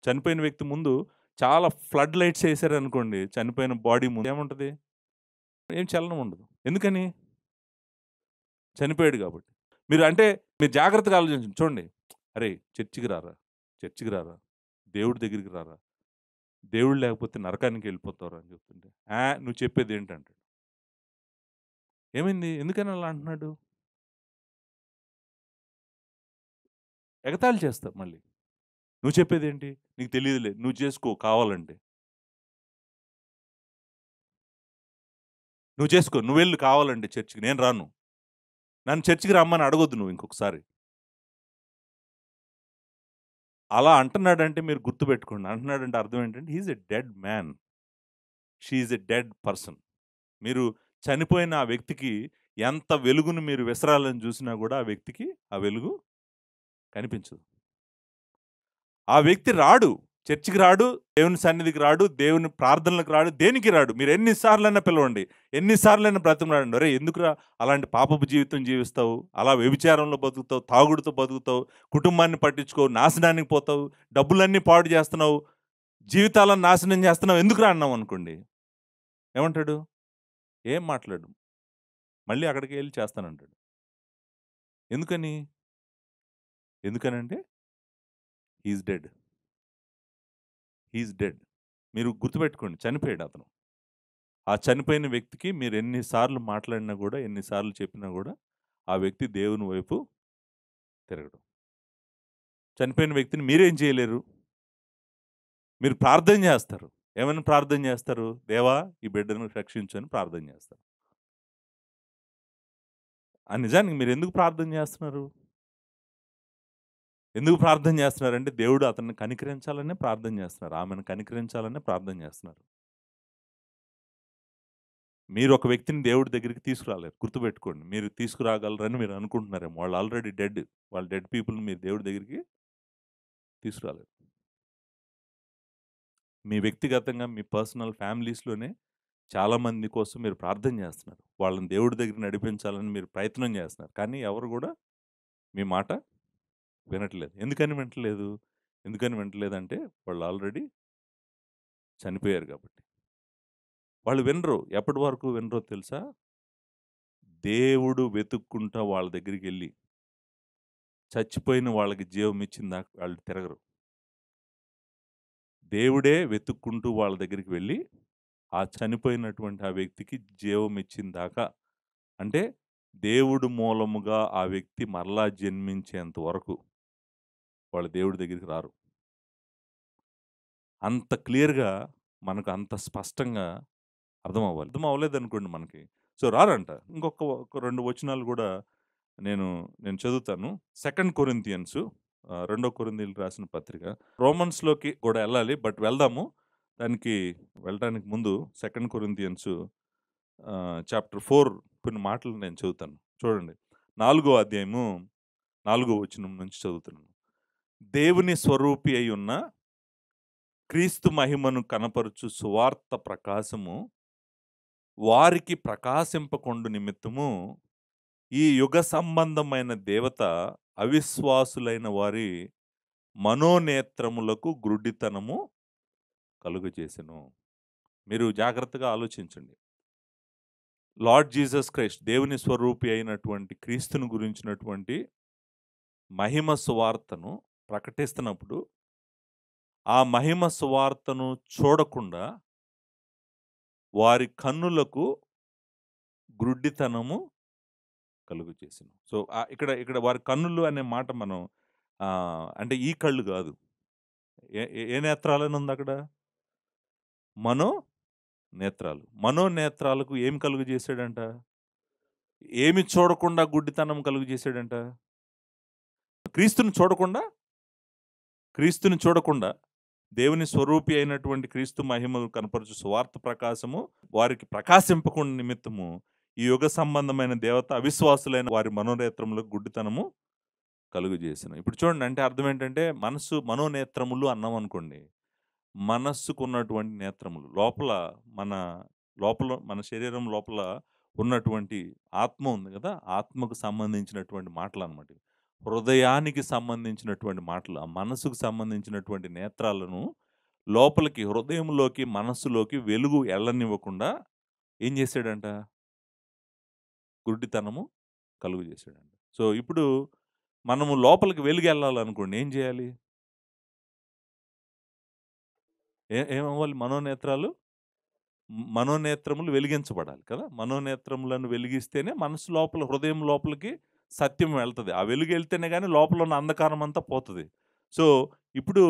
చనిపోయిన వ్యక్తి ముందు చాలా ఫ్లడ్ లైట్స్ వేసారనుకోండి, చనిపోయిన బాడీ ముందు ఏముంటది? ఏం చలనం ఉండదు. ఎందుకని? చనిపోయాడు కాబట్టి. మీరు జాగ్రత్తగా ఆలోచించండి. చూడండి, అరేయ్! చర్చికి రారా, చర్చికి రారా, దేవుడి దగ్గరికి రారా, దేవుడు లేకపోతే నరకానికి వెళ్ళిపోతావురా అని చెప్తుంటే, నువ్వు చెప్పేది ఏంటంటాడు. ఏమైంది? ఎందుకని అలా అంటున్నాడు? ఎగతాళి చేస్తా మళ్ళీ. నువ్వు చెప్పేదేంటి? నీకు తెలీదులే, నువ్వు చేసుకో కావాలంటే. నువ్వు చేసుకో, నువ్వెళ్ళు కావాలంటే చర్చికి, నేను రాను. నన్ను చర్చికి రమ్మని అడగొద్దు నువ్వు ఇంకొకసారి. అలా అంటున్నాడంటే మీరు గుర్తుపెట్టుకోండి. అంటున్నాడంటే అర్థం ఏంటంటే, he is a dead man. She is a dead person. మీరు చనిపోయిన ఆ వ్యక్తికి ఎంత వెలుగును మీరు విసరాలని చూసినా కూడా ఆ వ్యక్తికి ఆ వెలుగు కనిపించదు. ఆ వ్యక్తి రాడు. చర్చికి రాడు, దేవుని సన్నిధికి రాడు, దేవుని ప్రార్థనలకు రాడు, దేనికి రాడు. మీరు ఎన్నిసార్లైనా పిలవండి, ఎన్నిసార్లైనా బ్రతిమలాడండి. ఒరేయ్! ఎందుకురా అలాంటి పాపపు జీవితం జీవిస్తావు? అలా వ్యభిచారంలో బతుకుతావు, తాగుడుతో బతుకుతావు, కుటుంబాన్ని పట్టించుకోవు, నాశనానికి పోతావు, డబ్బులన్నీ పాడు చేస్తున్నావు, జీవితాలను నాశనం చేస్తున్నావు, ఎందుకురా అన్నాం అనుకోండి. ఏమంటాడు? ఏం మాట్లాడు. మళ్ళీ అక్కడికి ఎళ్లి చేస్తానంటాడు. ఎందుకని? ఎందుకనంటే he is dead. He is dead. మీరు గుర్తుపెట్టుకోండి, చనిపోయాడు అతను. ఆ చనిపోయిన వ్యక్తికి మీరు ఎన్ని సార్లు మాట్లాడినా గూడా, ఎన్ని సార్లు చెప్పినా గూడా, ఆ వ్యక్తి దేవుని వైపు తిరగడు. చనిపోయిన వ్యక్తిని మీరేం చేయలేరు. మీరు ప్రార్థన జేస్తారు. ఏమని ప్రార్థన జేస్తారు? దేవా! ఈ బిడ్డను రక్షించు అని ప్రార్థన జేస్తారు. నిజానికి మీరెందుకు ప్రార్థన జేస్తున్నారు? ఎందుకు ప్రార్థన జేస్తున్నారంటే, దేవుడు అతన్ని కనికరించాలనే ప్రార్థన జేస్తున్నారు. ఆమెను కనికరించాలనే ప్రార్థన జేస్తున్నారు. మీరు ఒక వ్యక్తిని దేవుడి దగ్గరికి తీసుకురాలేరు. గుర్తుపెట్టుకోండి. మీరు తీసుకురాగలరని మీరు అనుకుంటున్నారేమో. వాళ్ళు ఆల్రెడీ డెడ్. వాళ్ళు డెడ్ పీపుల్‌ని మీరు దేవుడి దగ్గరికి తీసుకురాలేరు. మీ వ్యక్తిగతంగా మీ పర్సనల్ ఫ్యామిలీస్‌లోనే చాలామంది కోసం మీరు ప్రార్థన జేస్తున్నారు. వాళ్ళని దేవుడి దగ్గరికి నడిపించాలని మీరు ప్రయత్నం జేస్తున్నారు. కానీ ఎవరు గూడా మీ మాట వినట్లేదు. ఎందుకని వింటలేదు? ఎందుకని వింటలేదంటే వాళ్ళు ఆల్రెడీ చనిపోయారు గాబట్టి. వాళ్ళు వినరు. ఎప్పటి వరకు వినరో తెలుసా? దేవుడు వెతుక్కుంటా వాళ్ళ దగ్గరికెళ్ళి, చచ్చిపోయిన వాళ్ళకి జీవం ఇచ్చిన దాకా వాళ్ళు తిరగరు. దేవుడే వెతుక్కుంటూ వాళ్ళ దగ్గరికి వెళ్ళి, ఆ చనిపోయినటువంటి ఆ వ్యక్తికి జీవం ఇచ్చిన దాకా, అంటే దేవుడు మూలముగా ఆ వ్యక్తి మరలా జన్మించేంత వరకు వాళ్ళు దేవుడి దగ్గరికి రారు. అంత క్లియర్‌గా మనకు అంత స్పష్టంగా అర్థమవ్వాలి. అర్థం అవ్వలేదనుకోండి మనకి, సో రారంట. ఒక 2 వచనాలు గూడా నేను నేను చదువుతాను. 2 కొరింథియన్స్, రెండో కొరింథీయులకు రాసిన పత్రిక. రోమన్స్‌లోకి కూడా ఎళ్ళాలి. బట్ వెళ్దాము. దానికి వెళ్ళటానికి ముందు 2 కొరింథియన్స్ చాప్టర్ 4 కొన్ని మాటలు నేను చదువుతాను. చూడండి. 4 అధ్యాయము 4 వచనం నుంచి చదువుతున్నాను. దేవుని స్వరూపి అయ్యున్న క్రీస్తు మహిమను కనపరుచు సువార్త ప్రకాశము వారికి ప్రకాశింపకొండు నిమిత్తము ఈ యుగ సంబంధమైన దేవత అవిశ్వాసులైన వారి మనోనేత్రములకు గ్రుడ్డితనము కలుగజేసెను. మీరు జాగ్రత్తగా ఆలోచించండి. లార్డ్ జీసస్ క్రైస్ట్, దేవుని స్వరూపి అయినటువంటి క్రీస్తును గురించినటువంటి మహిమ సువార్తను ప్రకటిస్తున్నప్పుడు, ఆ మహిమ సువార్తను చూడకుండా వారి కన్నులకు గ్రుడ్డితనము కలుగజేసెను. సో, ఇక్కడ ఇక్కడ వారి కన్నులు అనే మాట మనం అంటే ఈ కళ్ళు గాదు. ఏ ఏ ఏ నేత్రాలని ఉందక్కడ? మనో నేత్రాలు. మనోనేత్రాలకు ఏమి కలుగజేశాడంట? ఏమి చూడకుండా గుడ్డితనం కలుగజేశాడంట? క్రీస్తుని చూడకుండా, క్రీస్తుని చూడకుండా దేవుని స్వరూపి అయినటువంటి క్రీస్తు మహిమను కనపరచు సువార్త ప్రకాశము వారికి ప్రకాశింపకుండా నిమిత్తము ఈ యుగ సంబంధమైన దేవత అవిశ్వాసులైన వారి మనోనేత్రములకు గుడ్డితనము కలుగజేసెను. ఇప్పుడు చూడండి, అంటే అర్థం ఏంటంటే, మనోనేత్రములు అన్నాం అనుకోండి. మనస్సుకున్నటువంటి నేత్రములు. మన లోపల మన శరీరం లోపల ఉన్నటువంటి ఆత్మ ఉంది గదా! ఆత్మకు సంబంధించినటువంటి మాటలనమాట ఇవి. హృదయానికి సంబంధించినటువంటి మాటలు, ఆ మనసుకు సంబంధించినటువంటి నేత్రాలను లోపలికి, హృదయంలోకి, మనస్సులోకి వెలుగు ఎళ్ళనివ్వకుండా ఏం చేశాడంట? గుడ్డితనము కలుగజేశాడంట. సో, ఇప్పుడు మనము లోపలికి వెలుగెళ్ళాలనుకోండి ఏం చేయాలి? ఏమవ్వాలి? మనోనేత్రములు వెలిగించబడాలి కదా! మనోనేత్రములను వెలిగిస్తేనే మనసు లోపల, హృదయం లోపలికి సత్యం వెళ్తది. ఆ వెలుగెళ్తేనే గాని లోపల ఉన్న అంధకారం అంతా పోతది. సో, ఇప్పుడు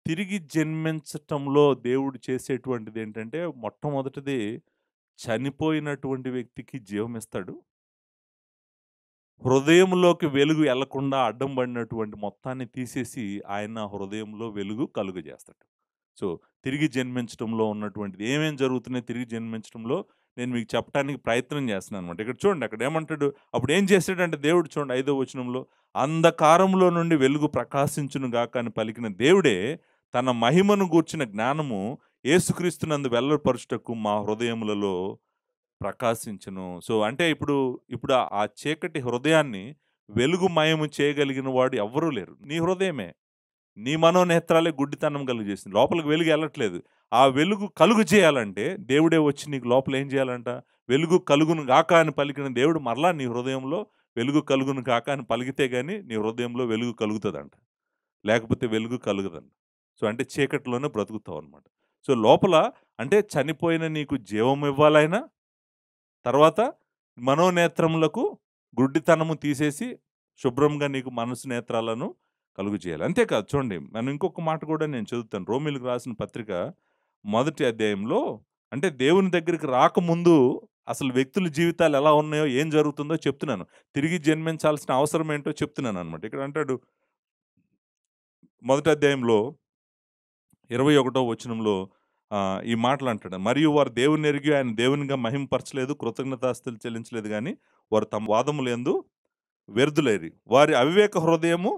తిరిగి జన్మించటంలో దేవుడు చేసేటువంటిదేంటంటే, మొట్టమొదటిది చనిపోయినటువంటి వ్యక్తికి జీవమిస్తాడు. హృదయంలోకి వెలుగు ఎళ్ళకుండా అడ్డం పడినటువంటి మొత్తాన్ని తీసేసి, ఆయన హృదయంలో వెలుగు కలుగజేస్తాడు. సో, తిరిగి జన్మించటంలో ఉన్నటువంటిది ఏమేం జరుగుతున్నాయి తిరిగి జన్మించటంలో నేను మీకు చెప్పటానికి ప్రయత్నం చేస్తున్నాననమాట. ఇక్కడ చూడండి అక్కడేమంటాడు, అప్పుడేం చేసాడంటే దేవుడు చూడండి 5వ వచనంలో, "అంధకారములో నుండి వెలుగు ప్రకాశించును గాక" అని పలికిన దేవుడే, తన మహిమను గూర్చిన జ్ఞానము యేసుక్రీస్తునందు వెల్లడిపరచుటకు మా హృదయములలో ప్రకాశించును. సో, అంటే ఇప్పుడు ఆ చీకటి హృదయాన్ని వెలుగుమయము చేయగలిగిన వాడు ఎవ్వరూ లేరు. నీ హృదయమే. నీ మనోనేత్రాలే గుడ్డితనం కలుగజేసింది. లోపలికి వెలుగు ఎళ్ళట్లేదు. ఆ వెలుగు కలుగు చేయాలంటే దేవుడే వచ్చి నీకు లోపల ఏం చేయాలంట? వెలుగు కలుగును గాక అని పలికిన దేవుడు మరలా నీ హృదయంలో వెలుగు కలుగును గాక అని పలికితే గాని నీ హృదయంలో వెలుగు కలుగుతదంట. లేకపోతే వెలుగు కలుగదంట. సో, అంటే చీకటిలోనే బ్రతుకుతావనమాట. సో, లోపల అంటే చనిపోయిన నీకు జీవం ఇవ్వాలాయన. తర్వాత మనోనేత్రములకు గుడ్డితనము తీసేసి శుభ్రంగా నీకు మనసు నేత్రాలను కలుగజేయాలి. అంతేకాదు చూడండి, మనం ఇంకొక మాట కూడా నేను చదువుతాను. రోమీయులకు రాసిన పత్రిక మొదటి అధ్యాయంలో అంటే దేవుని దగ్గరికి రాకముందు అసలు వ్యక్తుల జీవితాలు ఎలా ఉన్నాయో, ఏం జరుగుతుందో చెప్తున్నాను. తిరిగి జన్మించాల్సిన అవసరం ఏంటో చెప్తున్నాననమాట. ఇక్కడ అంటాడు మొదటి అధ్యాయంలో 21వ వచనంలో ఈ మాటలంటాడు. "మరియు వారు దేవునినెరిగి ఆయన దేవునిగా మహిమపరచలేదు, కృతజ్ఞతాస్తుతులు చెల్లించలేదు గానీ, వారు తమ వాదములందు వ్యర్థులైరి. వారి అవివేక హృదయము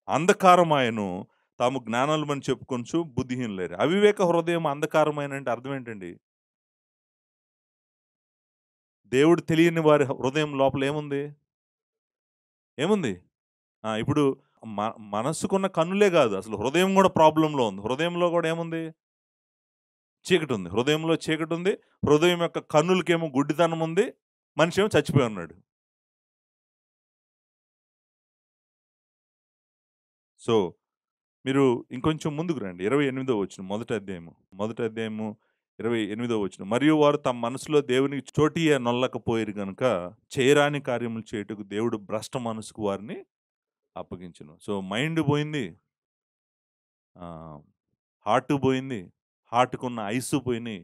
అంధకారమాయెను, తాము జ్ఞానులమని చెప్పుకొనుచు బుద్ధిహీనులైరి." అవివేక హృదయం అంధకారమైన అంటే అర్థం ఏంటండి? దేవుడు తెలియని వారి హృదయం లోపల ఏముంది? ఏముంది? ఇప్పుడు మ మనస్సుకున్న కన్నులే గాదు, అసలు హృదయం గూడా ప్రాబ్లమ్‌లో ఉంది. హృదయంలో గూడా ఏముంది? చీకటుంది. హృదయంలో చీకటుంది. హృదయం యొక్క కన్నులకేమో గుడ్డితనం ఉంది. మనిషేమో చచ్చిపోయి ఉన్నాడు. సో, మీరు ఇంకొంచెం ముందుకు రండి. 28వ వచనం మొదటి అధ్యాయము. మొదటి అధ్యాయము 28వ వచనం. "మరియు వారు తమ మనసులో దేవునికి చోటియ్య నొల్లకపోయిరు గనుక, చేయరాని కార్యములు చేయుటకు దేవుడు భ్రష్ట మనసుకు వారిని అప్పగించెను." సో, మైండ్ పోయింది. ఆహ్, హార్ట్ పోయింది. హార్ట్‌కున్న ఐస్ పోయినియి.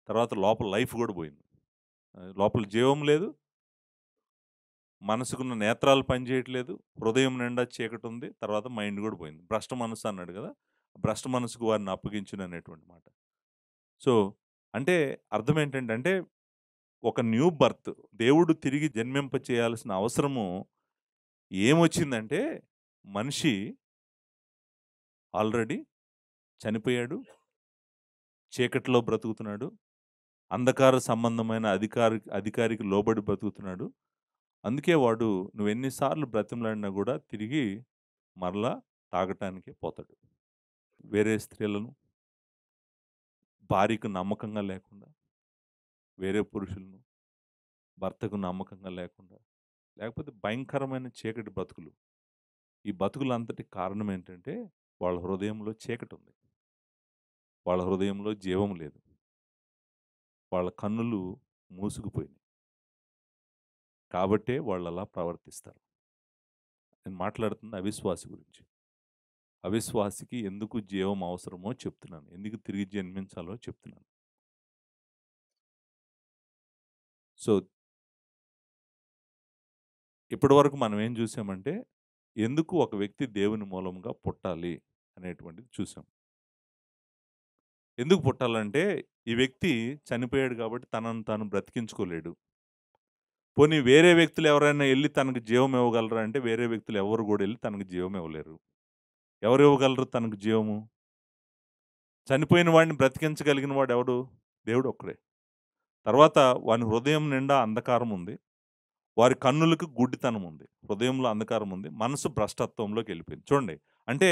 తర్వాత లోపల లైఫ్ గూడా పోయింది. లోపల జీవం లేదు. మనసుకున్న నేత్రాలు పనిచేయట్లేదు. హృదయం నిండా చీకటుంది. తర్వాత మైండ్ గూడా పోయింది. భ్రష్ట మనస్సు అన్నాడు గదా! భ్రష్ట మనసుకు వారిని అప్పగించును అనేటువంటి మాట. సో, అంటే అర్థమేంటంటే, అంటే ఒక న్యూ బర్త్ దేవుడు తిరిగి జన్మింప చేయాల్సిన అవసరము ఏమొచ్చిందంటే, మనిషి ఆల్రెడీ చనిపోయాడు. చీకటిలో బ్రతుకుతున్నాడు. అంధకార సంబంధమైన అధికారికి లోబడి బ్రతుకుతున్నాడు. అందుకే వాడు నువ్వెన్ని సార్లు బ్రతిమలాడినా గూడా తిరిగి మరలా తాగటానికే పోతాడు. వేరే స్త్రీలను, భార్యకు నమ్మకంగా లేకుండా, వేరే పురుషులను, భర్తకు నమ్మకంగా లేకుండా, లేకపోతే భయంకరమైన చీకటి బతుకులు. ఈ బతుకులంతటికి కారణం ఏంటంటే, వాళ్ళ హృదయంలో చీకటుంది. వాళ్ళ హృదయంలో జీవం లేదు. వాళ్ళ కన్నులు మూసుకుపోయినాయి. కాబట్టే వాళ్ళలా ప్రవర్తిస్తారు. నేను మాట్లాడుతుంది అవిశ్వాసి గురించి. అవిశ్వాసికి ఎందుకు జీవం అవసరమో చెప్తున్నాను. ఎందుకు తిరిగి జన్మించాలో చెప్తున్నాను. సో, ఇప్పటివరకు మనం ఏం చూసామంటే, ఎందుకు ఒక వ్యక్తి దేవుని మూలంగా పుట్టాలి అనేటువంటిది చూసాం. ఎందుకు పుట్టాలంటే, ఈ వ్యక్తి చనిపోయాడు కాబట్టి తనను తాను బ్రతికించుకోలేడు. పోనీ వేరే వ్యక్తులు ఎవరైనా ఎళ్లి తనకు జీవం ఇవ్వగలరా అంటే, వేరే వ్యక్తులు ఎవరు గూడా ఎళ్లి తనకు జీవం ఇవ్వలేరు. ఎవరు ఇవ్వగలరు తనకు జీవము? చనిపోయిన వాడిని బ్రతికించగలిగిన వాడెవడు? దేవుడు ఒక్కడే. తర్వాత వాని హృదయం నిండా అంధకారం ఉంది. వారి కన్నులకు గుడ్డితనం ఉంది, హృదయంలో అంధకారం ఉంది, మనసు భ్రష్టత్వంలోకి వెళ్ళిపోయింది. చూడండి, అంటే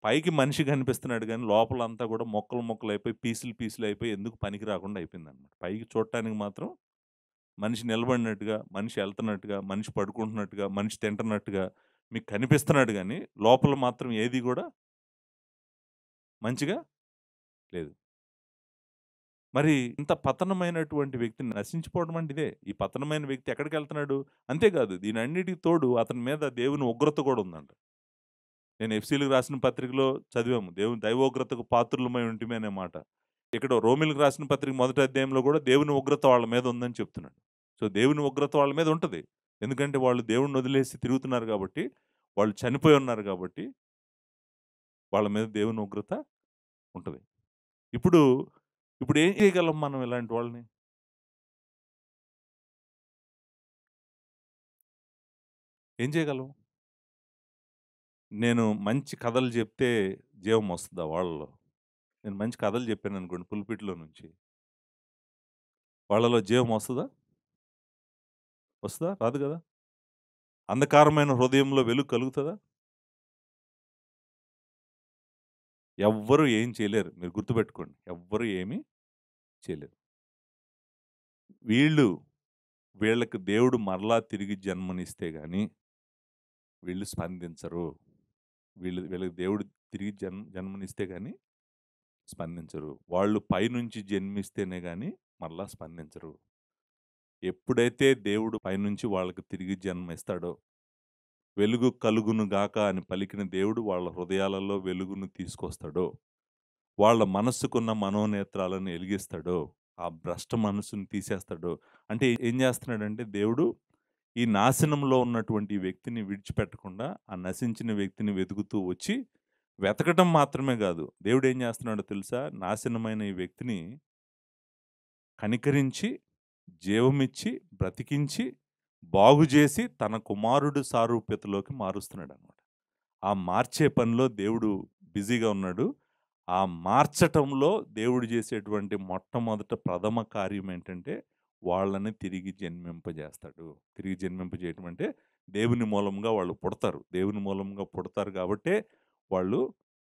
పైకి మనిషి కనిపిస్తున్నాడు కానీ లోపలంతా కూడా మొక్కలు మొక్కలు అయిపోయి పీసులు పీసులు అయిపోయి ఎందుకు పనికి రాకుండా అయిపోయిందనమాట. పైకి చూడటానికి మాత్రం మనిషి నిలబడినట్టుగా, మనిషి వెళ్తున్నట్టుగా, మనిషి పడుకుంటున్నట్టుగా, మనిషి తింటున్నట్టుగా మీకు కనిపిస్తున్నాడు గానీ లోపల మాత్రం ఏది కూడా మంచిగా లేదు. మరి ఇంత పతనమైనటువంటి వ్యక్తిని నశించిపోవడం అంటే ఇదే. ఈ పతనమైన వ్యక్తి ఎక్కడికెళ్తున్నాడు? అంతేకాదు దీనన్నిటికి తోడు అతని మీద దేవుని ఉగ్రత కూడా ఉందంట. నేను ఎఫ్సీలకు రాసిన పత్రికలో చదివాము. దేవుని దైవోగ్రతకు పాత్రులమై ఉంటిమి అనే మాట. ఇక్కడ రోమీలకు రాసిన పత్రిక మొదటి అధ్యాయంలో కూడా దేవుని ఉగ్రత వాళ్ళ మీద ఉందని చెప్తున్నాడు. సో, దేవుని ఉగ్రత వాళ్ళ మీద ఉంటది. ఎందుకంటే వాళ్ళు దేవుడిని వదిలేసి తిరుగుతున్నారు కాబట్టి, వాళ్ళు చనిపోయి ఉన్నారు కాబట్టి, వాళ్ళ మీద దేవుని ఉగ్రత ఉంటది. ఇప్పుడు, ఇప్పుడు ఏం చేయగలం మనం ఇలాంటి వాళ్ళని? ఏం చేయగలం? నేను మంచి కథలు చెప్తే జీవం వస్తదా వాళ్ళలో? నేను మంచి కథలు చెప్పాననుకోండి పుల్పిట్‌లో నుంచి, వాళ్ళలో జీవం వస్తదా? వస్తదా? రాదు గదా! అంధకారమైన హృదయంలో వెలుగు కలుగుతదా? ఎవ్వరు ఏం చేయలేరు. మీరు గుర్తుపెట్టుకోండి. ఎవ్వరు ఏమీ చేయలేరు. వీళ్ళు, వీళ్ళకి దేవుడు మరలా తిరిగి జన్మనిస్తే గాని వీళ్ళు స్పందించరు. వీళ్ళకి దేవుడు తిరిగి జన్మనిస్తే గాని స్పందించరు. వాళ్ళు పైనుంచి జన్మిస్తేనే గాని మరలా స్పందించరు. ఎప్పుడైతే దేవుడు పైనుంచి వాళ్ళకి తిరిగి జన్మ ఇస్తాడో, వెలుగు కలుగును గాక అని పలికిన దేవుడు వాళ్ళ హృదయాలలో వెలుగును తీసుకొస్తాడో, వాళ్ళ మనస్సుకున్న మనోనేత్రాలను ఎలిగిస్తాడో, ఆ భ్రష్ట మనస్సుని తీసేస్తాడో, అంటే ఏం చేస్తున్నాడంటే దేవుడు ఈ నాశనంలో ఉన్నటువంటి ఈ వ్యక్తిని విడిచిపెట్టకుండా, ఆ నశించిన వ్యక్తిని వెతుకుతూ వచ్చి, వెతకటం మాత్రమే గాదు, దేవుడు ఏం చేస్తున్నాడో తెలుసా? నాశనమైన ఈ వ్యక్తిని కనికరించి, జీవమిచ్చి, బ్రతికించి, బాగు జేసి, తన కుమారుడు సారూప్యతలోకి మారుస్తున్నాడనమాట. ఆ మార్చే పనిలో దేవుడు బిజీగా ఉన్నాడు. ఆ మార్చటంలో దేవుడు జేసేటువంటి మొట్టమొదట ప్రథమ కార్యం ఏంటంటే, వాళ్ళని తిరిగి జన్మింపజేస్తాడు. తిరిగి జన్మింపజేయటం అంటే, దేవుని మూలంగా వాళ్ళు పుడతారు. దేవుని మూలంగా పుడతారు గాబట్టే, వాళ్ళు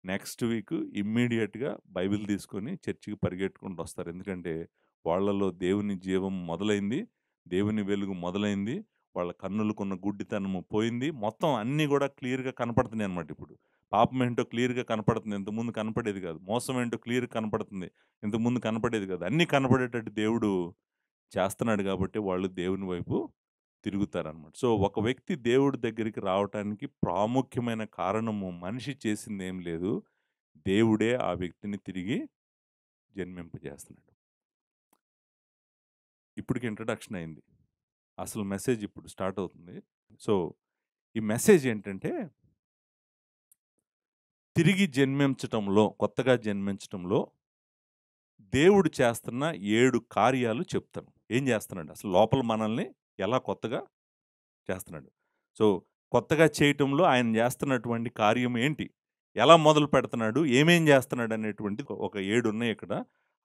నెక్స్ట్ వీక్ ఇమ్మీడియేట్‌గా బైబిల్ తీసుకొని చర్చికి పరిగెట్టుకుంటూ వస్తారు. ఎందుకంటే, వాళ్ళలో దేవుని జీవం మొదలైంది. దేవుని వెలుగు మొదలైంది. వాళ్ళ కన్నులకున్న గుడ్డితనము పోయింది. మొత్తం అన్నీ గూడా క్లియర్‌గా కనపడుతున్నాయన్నమాట ఇప్పుడు. పాపం ఏంటో క్లియర్‌గా కనపడుతుంది. ఇంతకుముందు కనపడేది కాదు. మోసం ఏంటో క్లియర్‌గా కనపడుతుంది. ఇంతకుముందు కనపడేది కాదు. అన్నీ కనపడేటట్టు దేవుడు చేస్తున్నాడు కాబట్టి వాళ్ళు దేవుని వైపు తిరుగుతారనమాట. సో, ఒక వ్యక్తి దేవుడి దగ్గరికి రావటానికి ప్రాముఖ్యమైన కారణము మనిషి చేసిందేం లేదు. దేవుడే ఆ వ్యక్తిని తిరిగి జన్మింపజేస్తున్నాడు. ఇప్పటికి ఇంట్రడక్షన్ అయింది. అసలు మెసేజ్ ఇప్పుడు స్టార్ట్ అవుతుంది. సో, ఈ మెసేజ్ ఏంటంటే, తిరిగి జన్మించటంలో, కొత్తగా జన్మించటంలో దేవుడు చేస్తున్న 7 కార్యాలు చెప్తాను. ఏం చేస్తున్నాడు? అసలు లోపల మనల్ని ఎలా కొత్తగా చేస్తున్నాడు? సో, కొత్తగా చేయటంలో ఆయన చేస్తున్నటువంటి కార్యం ఏంటి? ఎలా మొదలు పెడుతున్నాడు? ఏమేం చేస్తున్నాడు? అనేటువంటిది ఒక 7 ఉన్నాయి ఇక్కడ.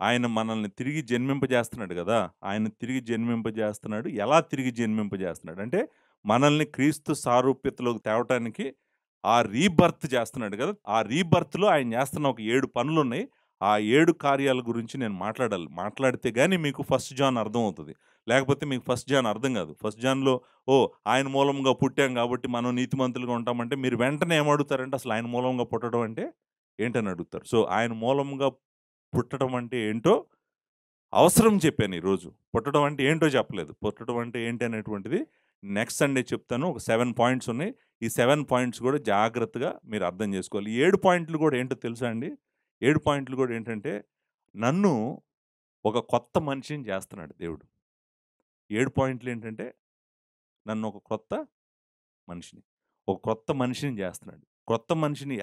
ఆయన మనల్ని తిరిగి జన్మింపజేస్తున్నాడు గదా! ఆయన తిరిగి జన్మింపజేస్తున్నాడు. ఎలా తిరిగి జన్మింపజేస్తున్నాడు? అంటే మనల్ని క్రీస్తు సారూప్యతలోకి తేవటానికి ఆ రీబర్త్ చేస్తున్నాడు గదా! ఆ రీబర్త్‌లో ఆయన చేస్తున్న ఒక 7 పనులున్నాయి. ఆ 7 కార్యాల గురించి నేను మాట్లాడాలి. మాట్లాడితే గాని మీకు ఫస్ట్ జాన్ అర్థమవుతది. లేకపోతే మీకు ఫస్ట్ జాన్ అర్థం గాదు. ఫస్ట్ జాన్‌లో ఓహ్! ఆయన మూలంగా పుట్టాం కాబట్టి మనం నీతిమంతులుగా ఉంటామంటే మీరు వెంటనే ఏమడుగుతారంటే అసలు ఆయన మూలంగా పుట్టడం అంటే ఏంటని అడుగుతారు. సో, ఆయన మూలంగా పుట్టడం అంటే ఏంటో అవసరం చెప్పాను ఈరోజు. పుట్టడం అంటే ఏంటో చెప్పలేదు. పుట్టడం అంటే ఏంటి అనేటువంటిది నెక్స్ట్ సండే చెప్తాను. ఒక 7 పాయింట్స్ ఉన్నాయి. ఈ 7 పాయింట్స్ గూడా జాగ్రత్తగా మీరు అర్థం జేసుకోవాలి. ఈ 7 పాయింట్లు గూడా ఏంటో తెలుసా అండి? 7 పాయింట్లు గూడా ఏంటంటే, నన్ను ఒక కొత్త మనిషిని జేస్తున్నాడు దేవుడు. 7 పాయింట్లేంటంటే, నన్ను ఒక కొత్త మనిషిని, ఒక కొత్త మనిషిని జేస్తున్నాడు. కొత్త మనిషిని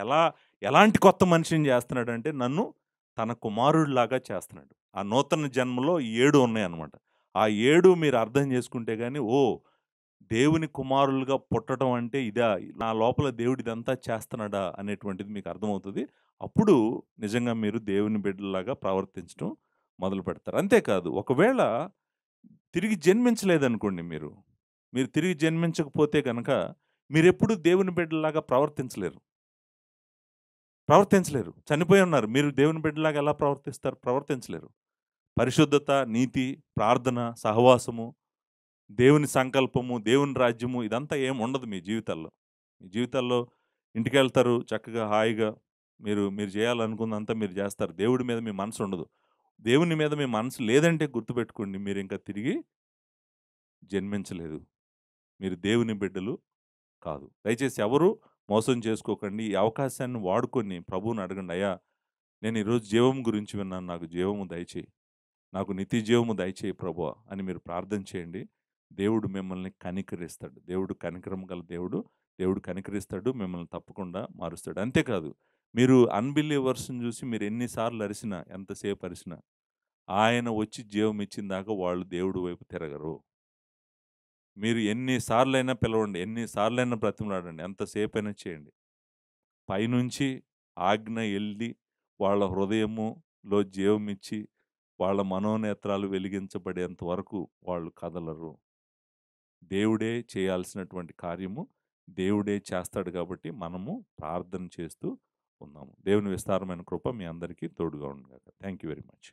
ఎలాంటి కొత్త మనిషిని జేస్తున్నాడంటే, నన్ను తన కుమారుడిలాగా చేస్తున్నాడు. ఆ నూతన జన్మలో ఈ 7 ఉన్నాయన్నమాట. ఆ 7 మీరు అర్థం జేసుకుంటే గాని, ఓహ్! దేవుని కుమారులుగా పుట్టడం అంటే ఇదా? నా లోపల దేవుడు ఇదంతా చేస్తున్నాడా? అనేటువంటిది మీకు అర్థమవుతది. అప్పుడు నిజంగా మీరు దేవుని బిడ్డల్లాగా ప్రవర్తించడం మొదలుపెడతారు. అంతేకాదు ఒకవేళ తిరిగి జన్మించలేదనుకోండి మీరు. మీరు తిరిగి జన్మించకపోతే గనక మీరెప్పుడు దేవుని బిడ్డలాగా ప్రవర్తించలేరు. ప్రవర్తించలేరు. చనిపోయి ఉన్నారు. మీరు దేవుని బిడ్డలాగా ఎలా ప్రవర్తిస్తారు? ప్రవర్తించలేరు. పరిశుద్ధత, నీతి, ప్రార్థన, సహవాసము, దేవుని సంకల్పము, దేవుని రాజ్యము ఇదంతా ఏమి ఉండదు మీ జీవితాల్లో. మీ జీవితాల్లో ఇంటికెళ్తారు చక్కగా హాయిగా మీరు మీరు చేయాలనుకున్నంతా మీరు చేస్తారు. దేవుడి మీద మీ మనసు ఉండదు. దేవుని మీద మీ మనసు లేదంటే గుర్తుపెట్టుకోండి మీరింకా తిరిగి జన్మించలేదు. మీరు దేవుని బిడ్డలు కాదు. దయచేసి ఎవరు మోసం చేసుకోకండి. ఈ అవకాశాన్ని వాడుకొని ప్రభువుని అడగండి. అయ్యా! నేను ఈరోజు జీవం గురించి విన్నాను. నాకు జీవము దయచేయి. నాకు నిత్య జీవము దయచేయి ప్రభువా అని మీరు ప్రార్థన చేయండి. దేవుడు మిమ్మల్ని కనికరిస్తాడు. దేవుడు కనికరం గల దేవుడు. దేవుడు కనికరిస్తాడు. మిమ్మల్ని తప్పకుండా మారుస్తాడు. అంతేకాదు మీరు అన్‌బిలీవర్స్‌ని చూసి మీరు ఎన్ని సార్లు అరిసినా, ఎంతసేపు అరిసినా, ఆయన వచ్చి జీవం ఇచ్చిన దాకా వాళ్ళు దేవుడి వైపు తిరగరు. మీరు ఎన్ని సార్లైనా పిలవండి. ఎన్ని సార్లైనా బ్రతిమలాడండి. ఎంతసేపైనా చేయండి. పైనుంచి ఆజ్ఞ ఎళ్ళి వాళ్ళ హృదయములో జీవమిచ్చి వాళ్ళ మనోనేత్రాలు వెలిగించబడేంత వరకు వాళ్ళు కదలరు. దేవుడే చేయాల్సినటువంటి కార్యము దేవుడే చేస్తాడు కాబట్టి మనము ప్రార్థన చేస్తూ ఉందాము. దేవుని విస్తారమైన కృప మీ అందరికీ తోడుగా ఉండుగాక. Thank you very much.